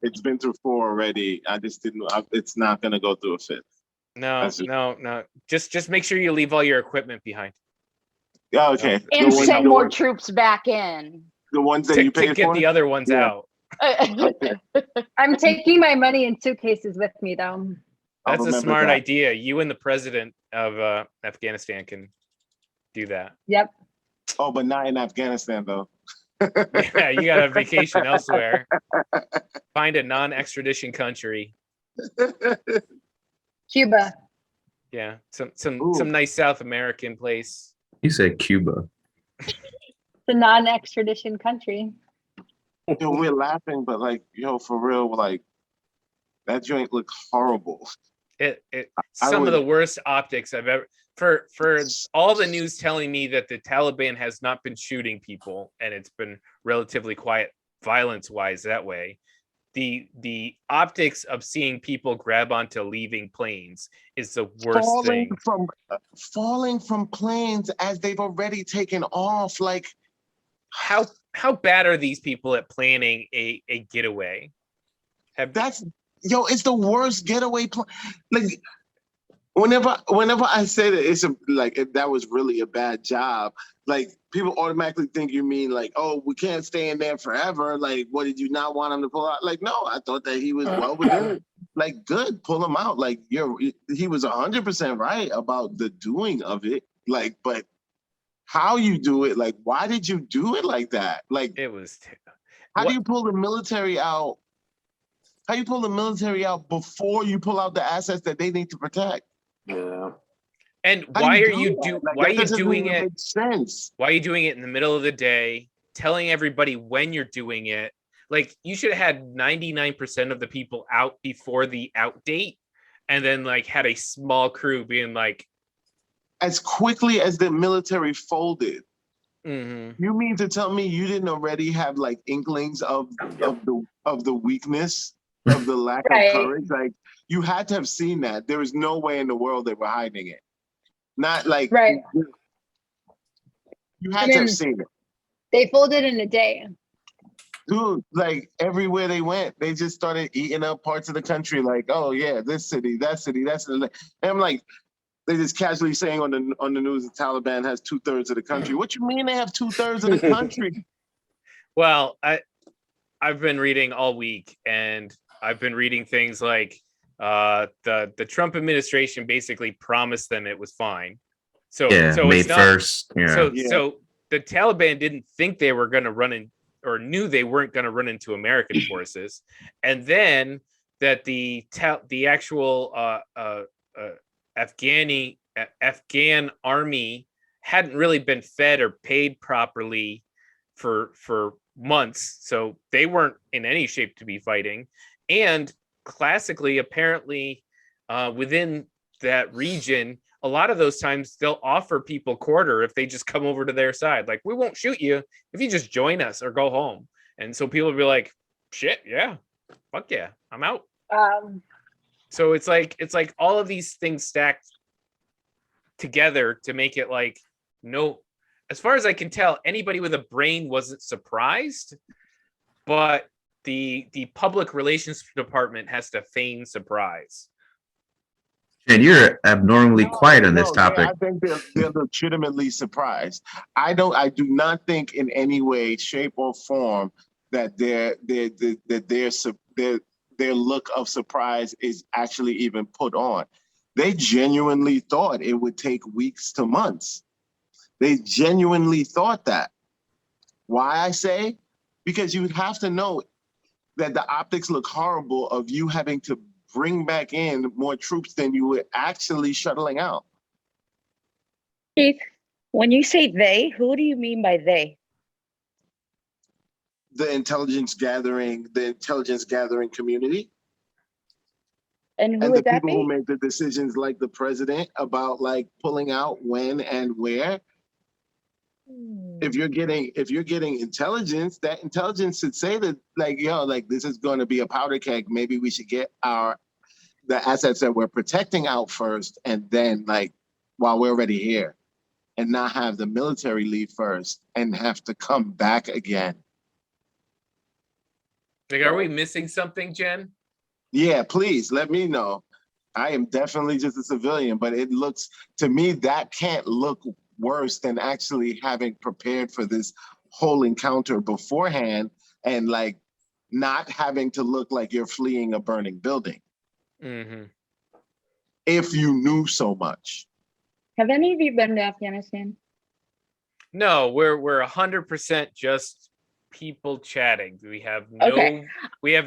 It's been through 4 already. I just didn't. It's not gonna go through a 5th. No. Just make sure you leave all your equipment behind. Yeah, okay. And send more troops back in. The ones that you paid to get for? the other ones out. I'm taking my money in suitcases with me, though. That's a smart idea. You and the president of Afghanistan can do that. Yep. Oh, but not in Afghanistan, though. Yeah, you got a vacation elsewhere. Find a non-extradition country. Cuba. Yeah, some nice South American place. You said Cuba. The non-extradition country. Yo, we're laughing, but like, yo, for real, like that joint looked horrible. It I some of would. the worst optics I've ever for all the news telling me that the Taliban has not been shooting people and it's been relatively quiet violence wise that way. The optics of seeing people grab onto leaving planes is the worst thing. Falling from planes as they've already taken off. Like, How bad are these people at planning a getaway? it's the worst getaway plan. Like, whenever I say that that was really a bad job, like people automatically think you mean like, oh, we can't stay in there forever. Like, what, did you not want him to pull out? Like, no, I thought that he was well within it. Like, good, pull him out. Like, he was 100% right about the doing of it. Like, but how you do it, like, why did you do it like that? Like, it was. How do you pull the military out? How you pull the military out before you pull out the assets that they need to protect? Yeah. And why are you doing it? Make sense. Why are you doing it in the middle of the day? Telling everybody when you're doing it. Like, you should have had 99% of the people out before the out date, and then like had a small crew being like, as quickly as the military folded. Mm-hmm. You mean to tell me you didn't already have like inklings of the weakness, of the lack of courage? Like, you had to have seen that. There was no way in the world they were hiding it. Not like you had to have seen it. They folded in a day. Dude, like everywhere they went, they just started eating up parts of the country. Like, oh yeah, this city, that city, that city. And I'm like, they just casually saying on the news the Taliban has 2/3 of the country. What you mean they have 2/3 of the country? Well, I've been reading all week, and I've been reading things like the Trump administration basically promised them it was fine. So May 1st. So the Taliban didn't think they were going to run in, or knew they weren't going to run into American forces, and then that the actual Afghan army hadn't really been fed or paid properly for months, so they weren't in any shape to be fighting. And classically, apparently, within that region, a lot of those times they'll offer people quarter if they just come over to their side. Like, we won't shoot you if you just join us or go home. And so people will be like, shit, yeah, fuck yeah, I'm out. So it's like all of these things stacked together to make it like, no, as far as I can tell, anybody with a brain wasn't surprised, but the public relations department has to feign surprise. And you're abnormally quiet on this topic. I think they're legitimately surprised. I do not think in any way, shape, or form that their look of surprise is actually even put on. They genuinely thought it would take weeks to months. They genuinely thought that. Why I say? Because you would have to know that the optics look horrible of you having to bring back in more troops than you were actually shuttling out. Keith, when you say they, who do you mean by they? The intelligence gathering community. And the people who make the decisions, like the president, about like pulling out when and where. If you're getting intelligence, that intelligence should say that, like, yo, like, this is going to be a powder keg. Maybe we should get the assets that we're protecting out first, and then, like, while we're already here, and not have the military leave first and have to come back again. Like, are we missing something, Jen? Yeah, please let me know. I am definitely just a civilian, but it looks to me that can't look worse than actually having prepared for this whole encounter beforehand and like not having to look like you're fleeing a burning building. Mm-hmm. If you knew so much. Have any of you been to Afghanistan? No, we're 100% just people chatting. We have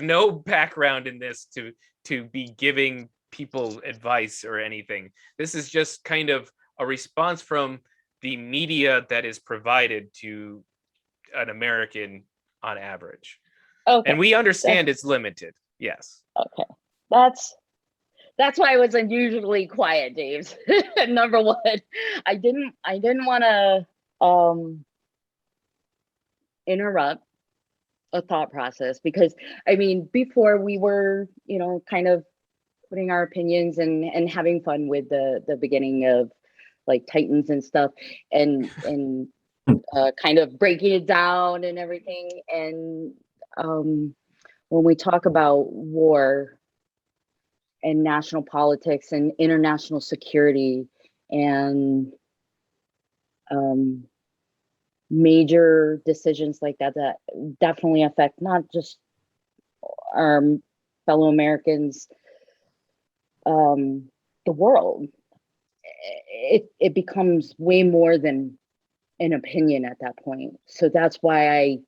no background in this to be giving people advice or anything. This is just kind of a response from the media that is provided to an American on average. Okay. And we understand it's limited. Yes. Okay. That's why I was unusually quiet, Dave. Number one, I didn't want to interrupt a thought process, because I mean, before we were, kind of putting our opinions and having fun with the beginning of like Titans and stuff, and kind of breaking it down and everything. And when we talk about war and national politics and international security and major decisions like that definitely affect not just our fellow Americans, the world, it becomes way more than an opinion at that point. So that's why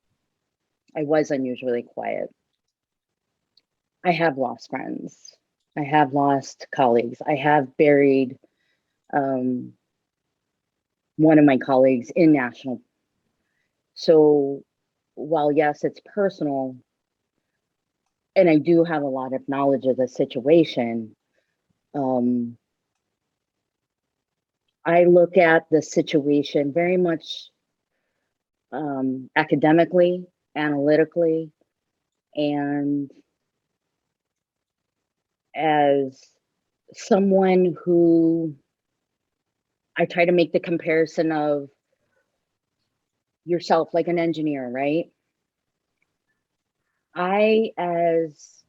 I was unusually quiet. I have lost friends. I have lost colleagues. I have buried one of my colleagues in national. So while yes, it's personal, and I do have a lot of knowledge of the situation, I look at the situation very much academically, analytically, and as someone who, I try to make the comparison of yourself, like an engineer, right? I, as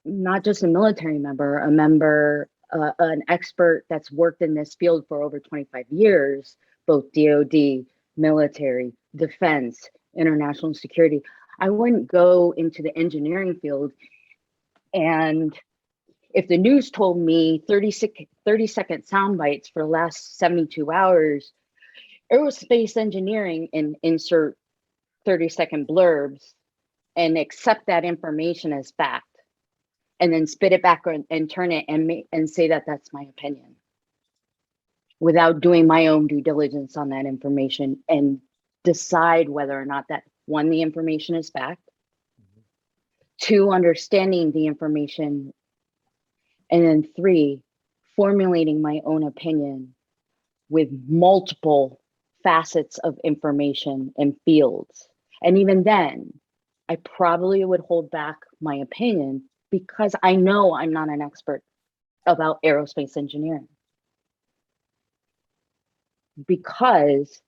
not just a military member, an expert that's worked in this field for over 25 years, both DoD, military, defense, international security, I wouldn't go into the engineering field, and if the news told me 30-second sound bites for the last 72 hours, aerospace engineering, and insert 30-second blurbs, and accept that information as fact, and then spit it back and turn it and say that that's my opinion, without doing my own due diligence on that information and decide whether or not that, one, the information is fact, two, understanding the information, and then three, formulating my own opinion with multiple facets of information and fields. And even then, I probably would hold back my opinion because I know I'm not an expert about aerospace engineering. Because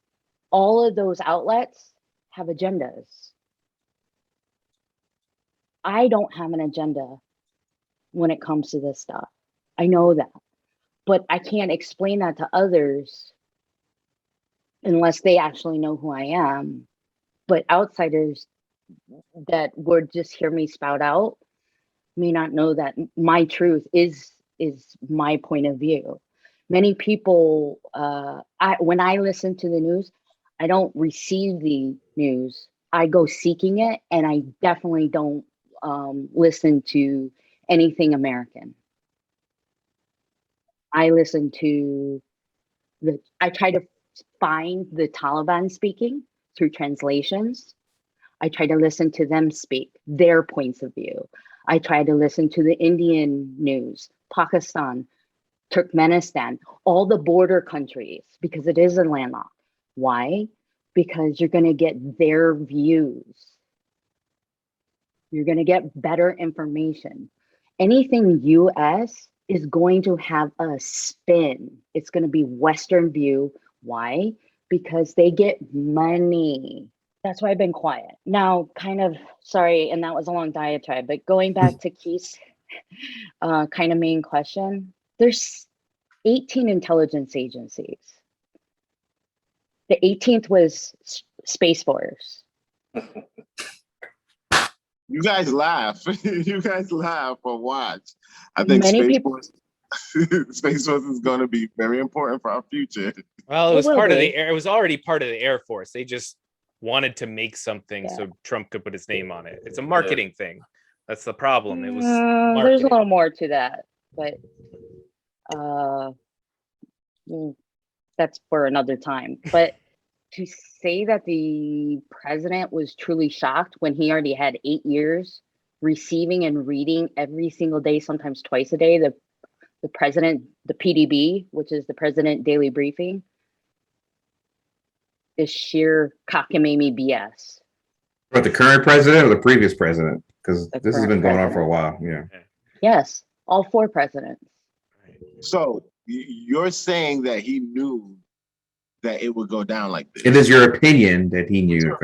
all of those outlets have agendas. I don't have an agenda when it comes to this stuff. I know that, but I can't explain that to others unless they actually know who I am. But outsiders that would just hear me spout out may not know that my truth is my point of view. Many people, when I listen to the news, I don't receive the news. I go seeking it, and I definitely don't listen to anything American. I listen to I try to find the Taliban speaking through translations. I try to listen to them speak, their points of view. I try to listen to the Indian news, Pakistan, Turkmenistan, all the border countries, because it is a landlocked. Why? Because you're going to get their views. You're going to get better information. Anything US is going to have a spin. It's going to be Western view. Why? Because they get money. That's why I've been quiet. Now, kind of, sorry, and that was a long diatribe, but going back to Keith's kind of main question, there's 18 intelligence agencies. The 18th was Space Force. You guys laugh. You guys laugh or watch. I think Space Force is going to be very important for our future. Well, it was part of the air. It was already part of the Air Force. They just wanted to make something so Trump could put his name on it. It's a marketing thing. That's the problem. It was there's a little more to that, but that's for another time. But to say that the president was truly shocked when he already had 8 years receiving and reading every single day, sometimes twice a day, the president, the PDB, which is the president daily briefing, is sheer cockamamie BS. But the current president or the previous president? Because The this has current been going on president. for a while. Yeah. Yes, all 4 presidents. So you're saying that he knew that it would go down like this? It is your opinion that he knew.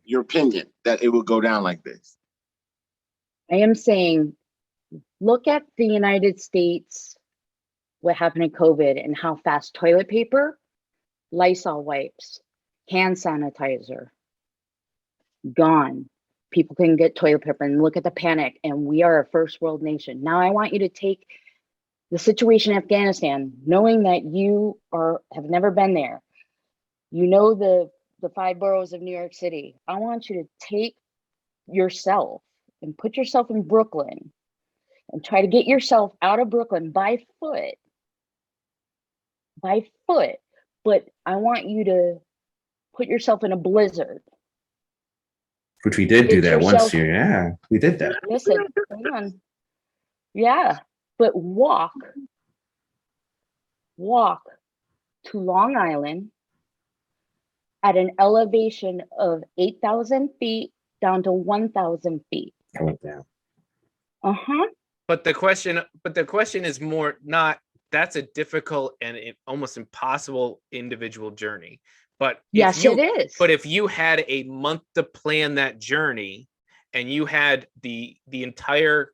Your opinion that it would go down like this? I am saying, look at the United States, what happened in COVID, and how fast toilet paper, Lysol wipes, hand sanitizer, gone. People couldn't get toilet paper, and look at the panic, and we are a first world nation. Now I want you to take the situation in Afghanistan, knowing that you have never been there. You know the 5 boroughs of New York City. I want you to take yourself and put yourself in Brooklyn and try to get yourself out of Brooklyn by foot. But I want you to put yourself in a blizzard. Which we did do Get that once yourself- year. Yeah, we did that. Listen, hang on. Yeah, but walk to Long Island at an elevation of 8,000 feet down to 1,000 feet. I went down. But the question is more not, that's a difficult and almost impossible individual journey. But yes, it is. But if you had a month to plan that journey and you had the entire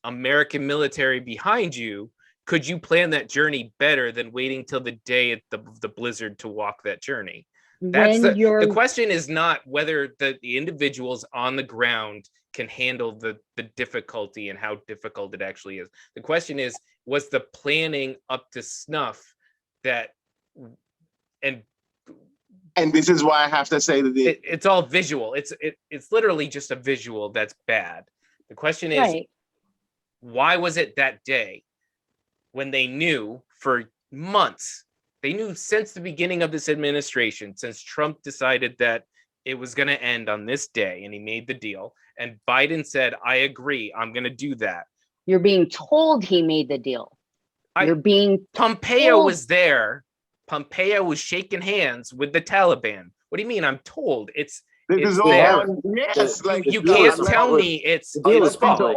American military behind you, could you plan that journey better than waiting till the day at the blizzard to walk that journey? That's the question is not whether the individuals on the ground can handle the difficulty and how difficult it actually is. The question is, was the planning up to snuff? And this is why I have to say that it's all visual. It's literally just a visual that's bad. The question is, right. Why was it that day when they knew for months? They knew since the beginning of this administration, since Trump decided that it was going to end on this day and he made the deal. And Biden said, I agree, I'm going to do that. You're being told he made the deal. Pompeo was there. Pompeo was shaking hands with the Taliban. What do you mean? I'm told it's there. Yes, like you can't tell me it's public.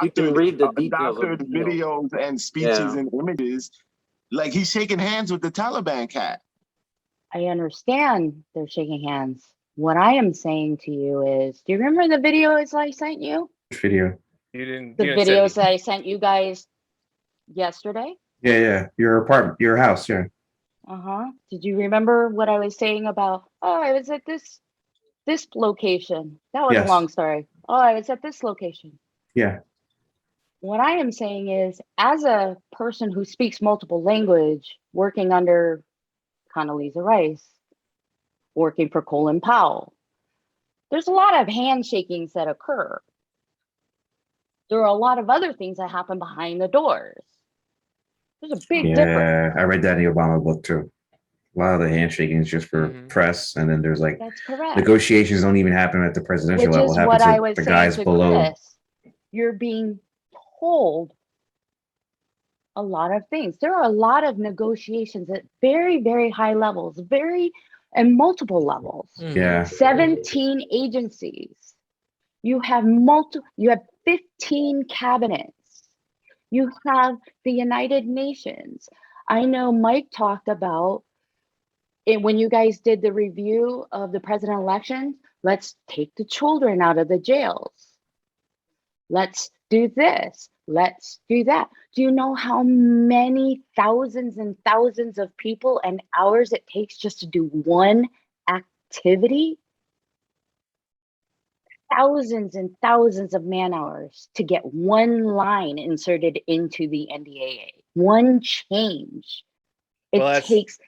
You can read the details of doctored videos and speeches and images. Like he's shaking hands with the Taliban cat. I understand they're shaking hands. What I am saying to you is, do you remember the videos I sent you? Which video? You didn't. The videos that I sent you guys yesterday? Yeah. Your apartment, your house, yeah. Did you remember what I was saying about, I was at this location? That was a long story. I was at this location. Yeah. What I am saying is, as a person who speaks multiple language, working under Condoleezza Rice, working for Colin Powell, there's a lot of handshakings that occur. There are a lot of other things that happen behind the doors. There's a big difference. I read that in the Obama book too. A lot of the handshaking is just for press, and then there's like that's correct. Negotiations don't even happen at the presidential level. Which is Happen what to I was the saying guys to below. Chris. You're being told a lot of things. There are a lot of negotiations at very, very high levels, and multiple levels. Yeah. 17 agencies. You have 15 cabinets. You have the United Nations. I know Mike talked about it when you guys did the review of the president elections. Let's take the children out of the jails. Let's do this. Let's do that. Do you know how many thousands and thousands of people and hours it takes just to do one activity? Thousands and thousands of man hours to get one line inserted into the NDAA. One change. It takes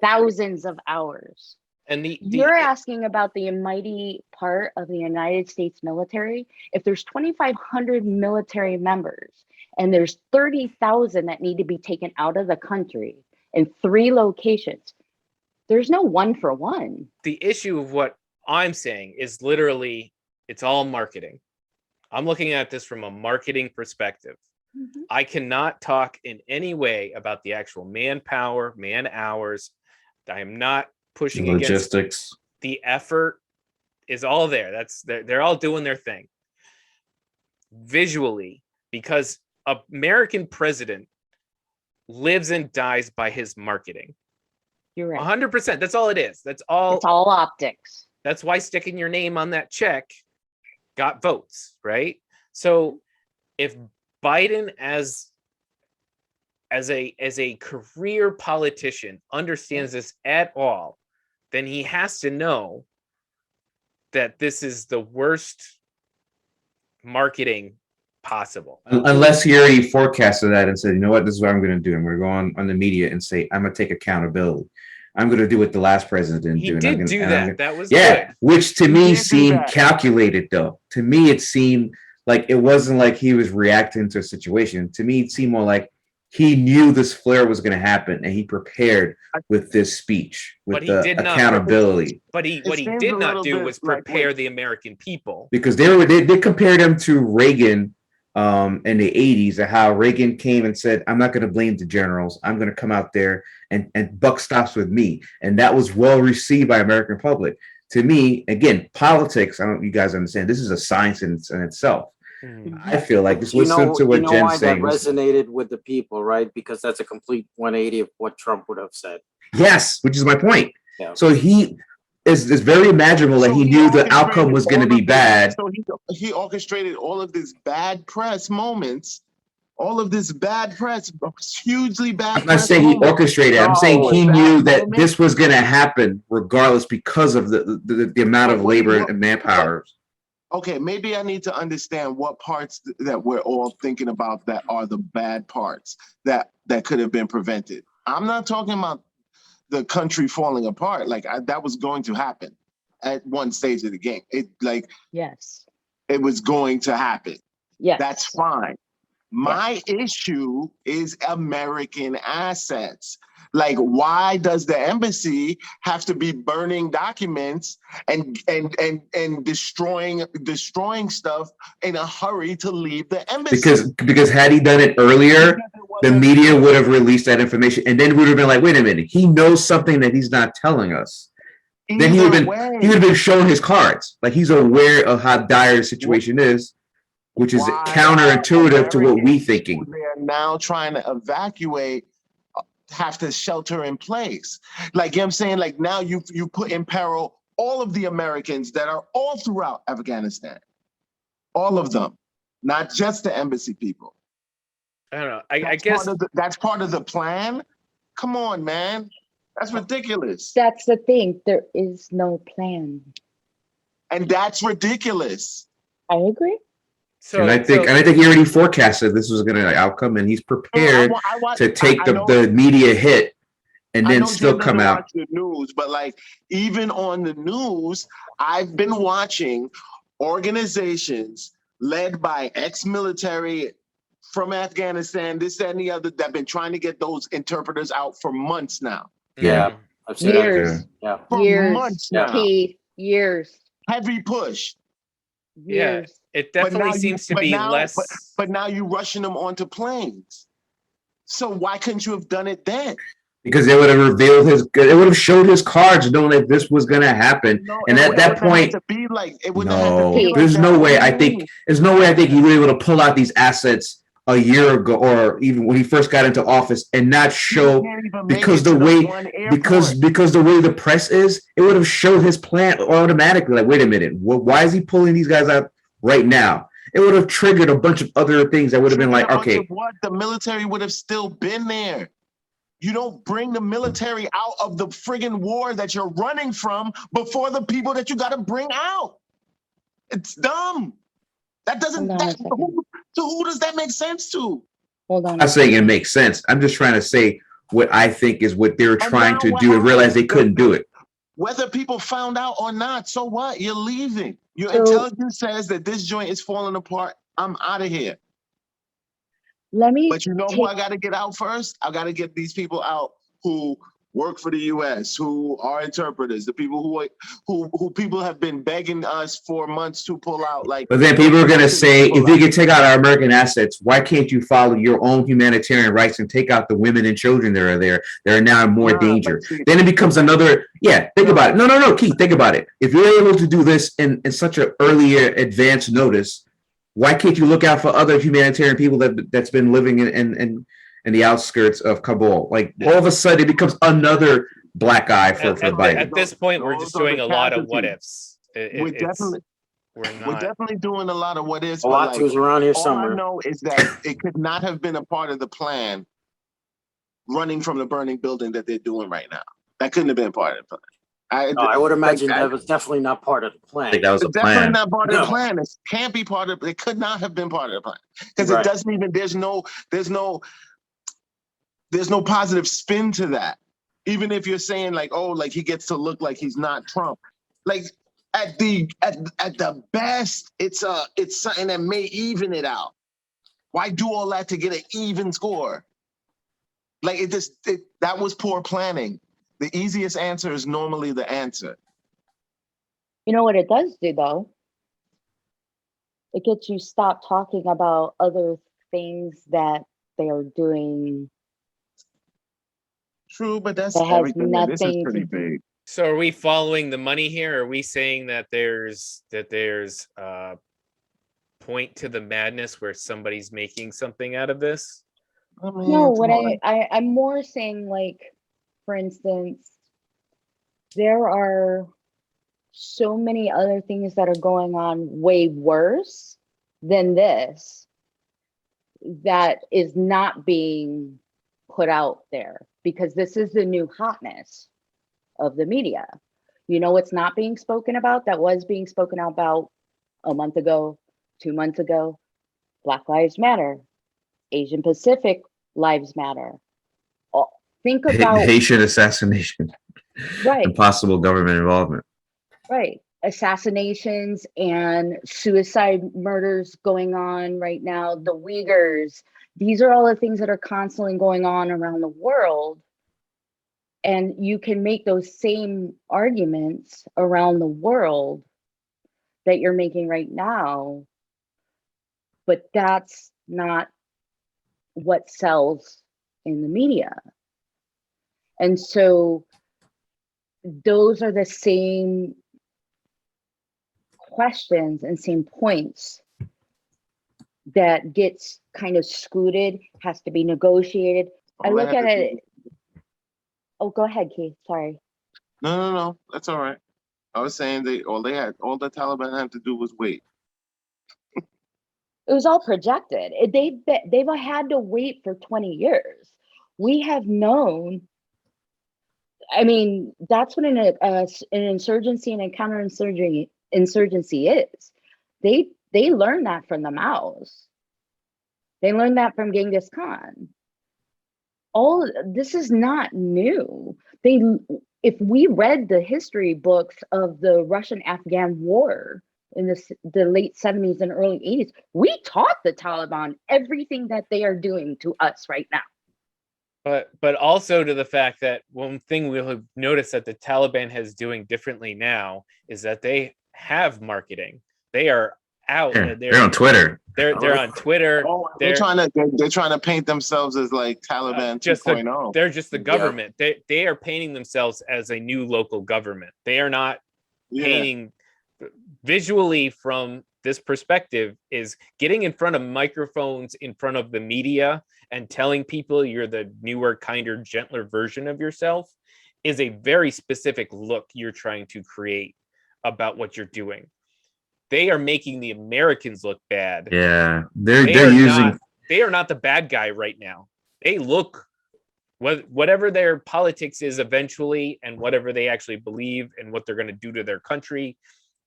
thousands of hours. And you're asking about the mighty part of the United States military. If there's 2,500 military members and there's 30,000 that need to be taken out of the country in 3 locations. There's no one for one. The issue of what I'm saying is literally it's all marketing. I'm looking at this from a marketing perspective. Mm-hmm. I cannot talk in any way about the actual manpower, man hours. I am not pushing against logistics. the effort is all there. They're all doing their thing. Visually, because an American president lives and dies by his marketing. You're right. 100%. That's all it is. That's all. It's all optics. That's why sticking your name on that check got votes, right? So if Biden as a career politician understands this at all, then he has to know that this is the worst marketing possible. Unless he already forecasted that and said, you know what, this is what I'm going to do. I'm going to go on the media and say, I'm going to take accountability. I'm going to do what the last president didn't do. He did do that. That was good. Which to me seemed that. calculated, though. To me, it seemed like it wasn't like he was reacting to a situation. To me, it seemed more like he knew this flare was going to happen and he prepared with this speech, with the accountability. What he did not do was prepare the American people. Because they compared him to Reagan in the 80s, and how Reagan came and said, I'm not going to blame the generals. I'm going to come out there and buck stops with me. And that was well received by American public. To me, again, politics, I don't know if you guys understand, this is a science in itself. I feel like just listen to what Jen's saying. That resonated with the people, right? Because that's a complete 180 of what Trump would have said. Yes, which is my point. Yeah. So he is very imaginable that he knew the outcome was going to be bad. So he orchestrated all of this bad press moments, all of this bad press, hugely bad. I'm not saying he orchestrated. I'm saying he knew that this was going to happen regardless because of the amount of labor and manpower. Okay, maybe I need to understand what parts that we're all thinking about that are the bad parts that could have been prevented. I'm not talking about the country falling apart. Like that was going to happen at one stage of the game. Yes, it was going to happen. Yes, that's fine. My issue is American assets. Like, why does the embassy have to be burning documents and destroying stuff in a hurry to leave the embassy? Because had he done it earlier, the media would have released that information, and then we would have been like, wait a minute, he knows something that he's not telling us. Then he would have been showing his cards, like he's aware of how dire the situation is, which is counterintuitive to what we thinking. They're now trying to evacuate, have to shelter in place. Like, you know what I'm saying? Like, now you put in peril all of the Americans that are all throughout Afghanistan. All of them, not just the embassy people. I don't know. I guess that's part of the plan. Come on, man. That's ridiculous. That's the thing. There is no plan. And that's ridiculous. I agree. So, and I think he already forecasted this was going to outcome, and he's prepared to take the media hit and then still come out. Watch the news, but like even on the news, I've been watching organizations led by ex-military from Afghanistan, this, that, and the other, that have been trying to get those interpreters out for months now. Yeah, I've seen years. Yeah, for months now. Years. Heavy push. Yeah, it definitely seems to be less. But now you're rushing them onto planes. So why couldn't you have done it then? Because it would have revealed it would have showed his cards, knowing that this was going to happen. No, and at that point, there's no way. There's no way I think he was able to pull out these assets a year ago, or even when he first got into office, and not show because the way the press is, it would have showed his plan automatically. Like, wait a minute, why is he pulling these guys out right now? It would have triggered a bunch of other things that would have been like, okay, what the military would have still been there. You don't bring the military out of the friggin' war that you're running from before the people that you got to bring out. It's dumb. That doesn't. Who does that make sense to? Hold on. I'm not saying it makes sense. I'm just trying to say what I think is what they're trying to do and realize they couldn't do it. Whether people found out or not, so what? You're leaving. Your intelligence says that this joint is falling apart. I'm out of here. But you know who I got to get out first? I got to get these people out who work for the U.S., who are interpreters, the people who people have been begging us for months to pull out. Like, but then people are going to say, if you can take out our American assets, why can't you follow your own humanitarian rights and take out the women and children that are there? They're now in more danger. Then it becomes another. Yeah, think about it. No, Keith, think about it. If you're able to do this in such an earlier advance notice, why can't you look out for other humanitarian people that's been living in the outskirts of Kabul? Like, all of a sudden, it becomes another black eye for Biden. At this point, we're just doing a lot of what ifs. We're definitely doing a lot of what ifs. A lot was around here somewhere. All I know is that it could not have been a part of the plan running from the burning building that they're doing right now. That couldn't have been part of the plan. I would imagine that was definitely not part of the plan. I think that was a plan. Definitely not part of the plan. It can't be part of. It could not have been part of the plan because it doesn't even. There's no positive spin to that. Even if you're saying like, oh, like he gets to look like he's not Trump. Like at the best, it's something that may even it out. Why do all that to get an even score? Like that was poor planning. The easiest answer is normally the answer. You know what it does do though? It gets you stop talking about other things that they are doing. True, but that's that everything. This is pretty big. So are we following the money here? Are we saying that there's point to the madness where somebody's making something out of this? I mean, no, what I'm more saying, like, for instance, there are so many other things that are going on way worse than this that is not being put out there because this is the new hotness of the media. You know what's not being spoken about that was being spoken about a month ago, 2 months ago? Black Lives Matter, Asian Pacific Lives Matter. Think about Haitian assassination, right? And possible government involvement, right? Assassinations and suicide murders going on right now. The Uyghurs. These are all the things that are constantly going on around the world. And you can make those same arguments around the world that you're making right now, but that's not what sells in the media. And so those are the same questions and same points that gets kind of scooted, has to be negotiated. I look at it. Oh, go ahead, Keith. Sorry. No. That's all right. I was saying all the Taliban had to do was wait. It was all projected. They've had to wait for 20 years. We have known. I mean, that's what an insurgency and a counterinsurgency is. They learned that from the Maos. They learned that from Genghis Khan. All this is not new. If we read the history books of the Russian-Afghan war in the late 70s and early 80s, we taught the Taliban everything that they are doing to us right now. But also to the fact that one thing we'll have noticed that the Taliban has doing differently now is that they have marketing. They are out. Yeah, they're on Twitter. They're on Twitter. Oh, they're trying to paint themselves as like Taliban 2.0. They're just the government. Yeah. They are painting themselves as a new local government. They are not painting visually from this perspective is getting in front of microphones in front of the media and telling people you're the newer, kinder, gentler version of yourself is a very specific look you're trying to create about what you're doing. They are making the Americans look bad. Yeah, they are not the bad guy right now. They look whatever their politics is eventually and whatever they actually believe and what they're going to do to their country,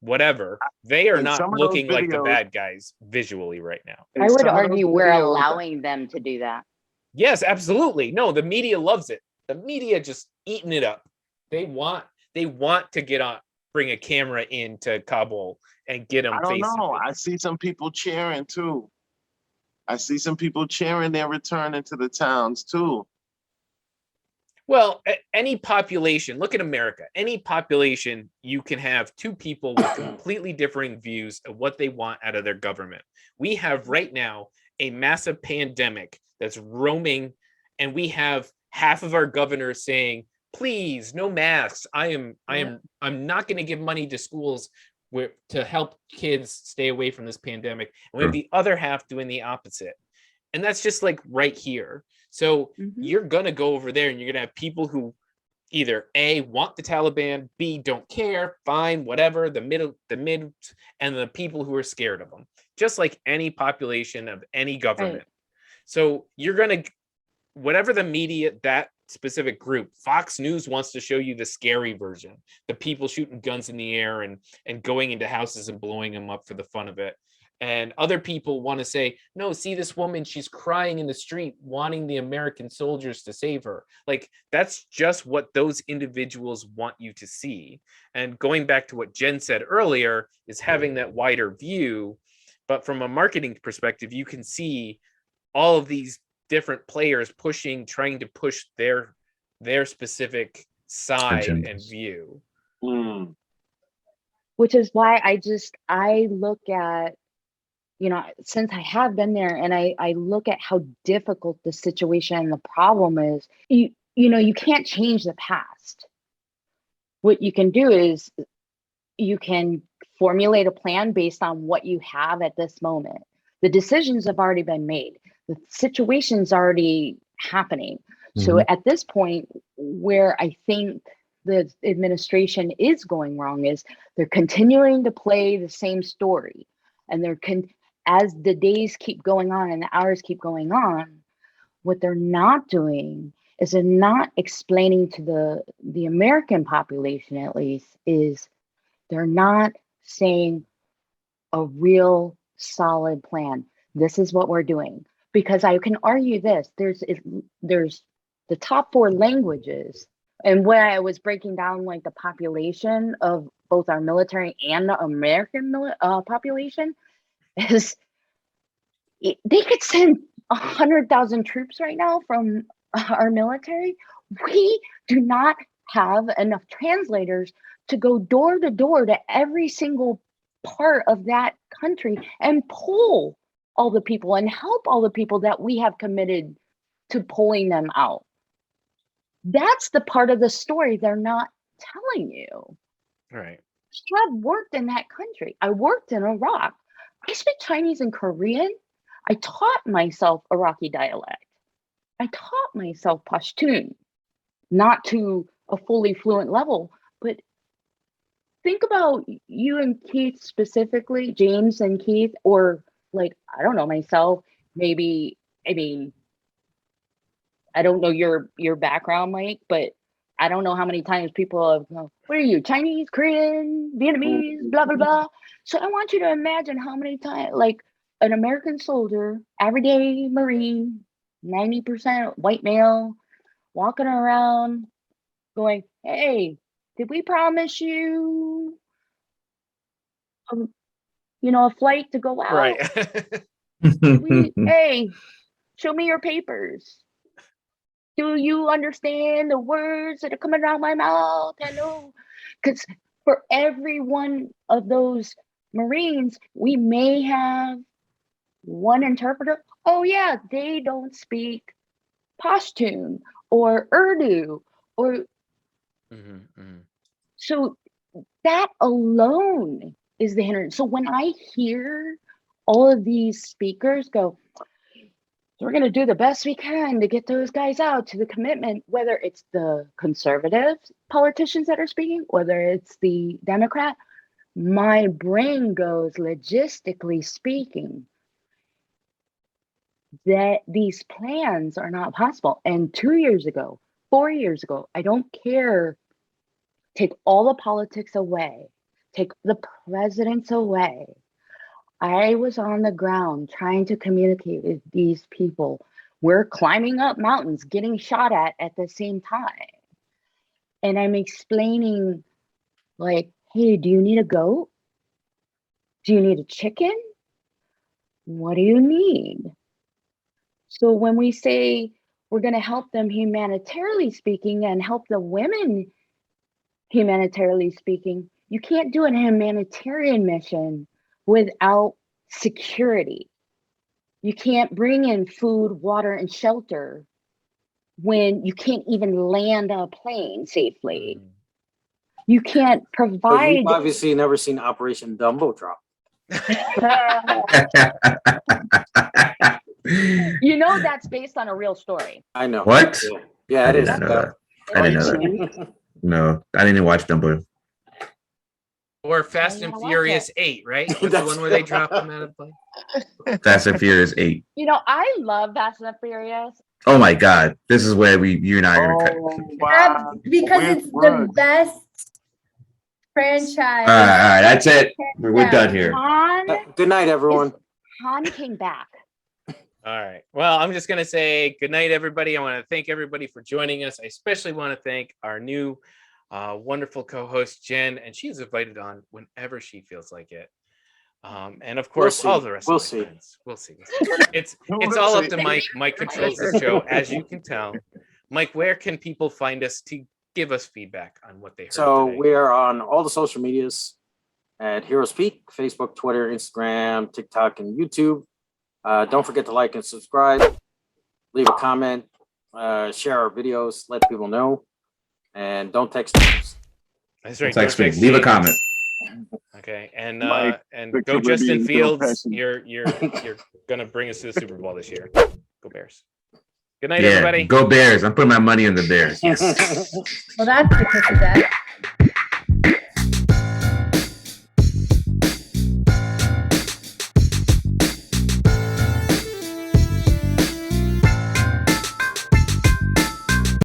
whatever. They are not looking like the bad guys visually right now. I would argue we're allowing them to do that. Yes, absolutely. No, the media loves it. The media just eating it up. They want to bring a camera into Kabul and get them. I don't know. I see some people cheering too. I see some people cheering their return into the towns too. Well, any population, look at America. Any population, you can have two people with completely differing views of what they want out of their government. We have right now a massive pandemic that's roaming, and we have half of our governors saying, "Please, no masks. I'm not going to give money to schools to help kids stay away from this pandemic." And we have the other half doing the opposite. And that's just like right here. So you're going to go over there and you're going to have people who either A, want the Taliban, B, don't care, fine, whatever, the mid, and the people who are scared of them, just like any population of any government. Right. So you're going to, whatever the media, that specific group, Fox News wants to show you the scary version, the people shooting guns in the air and going into houses and blowing them up for the fun of it. And other people want to say, no, see this woman, she's crying in the street, wanting the American soldiers to save her. Like, that's just what those individuals want you to see. And going back to what Jen said earlier, is having that wider view. But from a marketing perspective, you can see all of these different players trying to push their specific side and view. Which is why I look at, since I have been there and I look at how difficult the situation and the problem is, you can't change the past. What you can do is you can formulate a plan based on what you have at this moment. The decisions have already been made. The situation's already happening. So at this point, where I think the administration is going wrong is they're continuing to play the same story. And as the days keep going on and the hours keep going on, what they're not doing is they're not explaining to the American population, at least, is they're not saying a real solid plan. This is what we're doing. Because I can argue this, there's the top 4 languages, and when I was breaking down like the population of both our military and the American population, is they could send 100,000 troops right now from our military. We do not have enough translators to go door to door to every single part of that country and pull all the people and help all the people that we have committed to pulling them out. That's the part of the story they're not telling you. Right. I've worked in that country. I worked in Iraq. I speak Chinese and Korean. I taught myself Iraqi dialect. I taught myself Pashtun, not to a fully fluent level, but think about you and Keith specifically, James and Keith, or like, I don't know, myself, maybe, I don't know your background, Mike, but I don't know how many times people have, what are you, Chinese, Korean, Vietnamese, blah, blah, blah. So I want you to imagine how many times, like an American soldier, everyday Marine, 90% white male, walking around going, hey, did we promise you, a flight to go out? Right. Hey, show me your papers. Do you understand the words that are coming out of my mouth? Hello. Because for every one of those Marines, we may have one interpreter. Oh, yeah, they don't speak Pashtun or Urdu or. So that alone is the hindrance. So when I hear all of these speakers go, we're going to do the best we can to get those guys out to the commitment, whether it's the conservative politicians that are speaking, whether it's the Democrat, my brain goes, logistically speaking, that these plans are not possible. And 2 years ago, 4 years ago, I don't care, take all the politics away, take the presidents away. I was on the ground trying to communicate with these people. We're climbing up mountains, getting shot at the same time. And I'm explaining, like, hey, do you need a goat? Do you need a chicken? What do you need? So when we say We're going to help them humanitarily speaking and help the women humanitarily speaking. You can't do a humanitarian mission without security. You can't bring in food, water, and shelter when you can't even land a plane safely. You can't But provide. you've obviously never seen Operation Dumbo Drop. You know that's based on a real story. I know. What? Yeah, I it did is. not know that. I didn't know that. No, I didn't watch Dumbo. Or Fast and Furious 8, right? That's the one where they drop them out of the plane. Fast and Furious 8. You know, I love Fast and Furious. Oh my God. This is where you and I are gonna cut. Wow. Because Weird it's the words. best franchise. All right, that's it. We're done here. Good night, everyone. Han came back. All right. Well, I'm just going to say good night, everybody. I want to thank everybody for joining us. I especially want to thank our new wonderful co-host, Jen, and she's invited on whenever she feels like it. And of course, all the rest of my friends. We'll see. It's all up to Mike. Mike controls the show, as you can tell. Mike, where can people find us to give us feedback on what they heard So today? we are on all the social medias at Heroes Peak, Facebook, Twitter, Instagram, TikTok, and YouTube. Don't forget to like and subscribe. Leave a comment. Share our videos. Let people know. And don't text us. That's right. Text Don't me. text Leave a me. comment. Okay, and Mike, go Victor Justin Rubin, Fields. Person. You're gonna bring us to the Super Bowl this year. Go Bears. Good night, Yeah, everybody. go Bears. I'm putting my money on the Bears. Yes. Well, that's the kiss of death.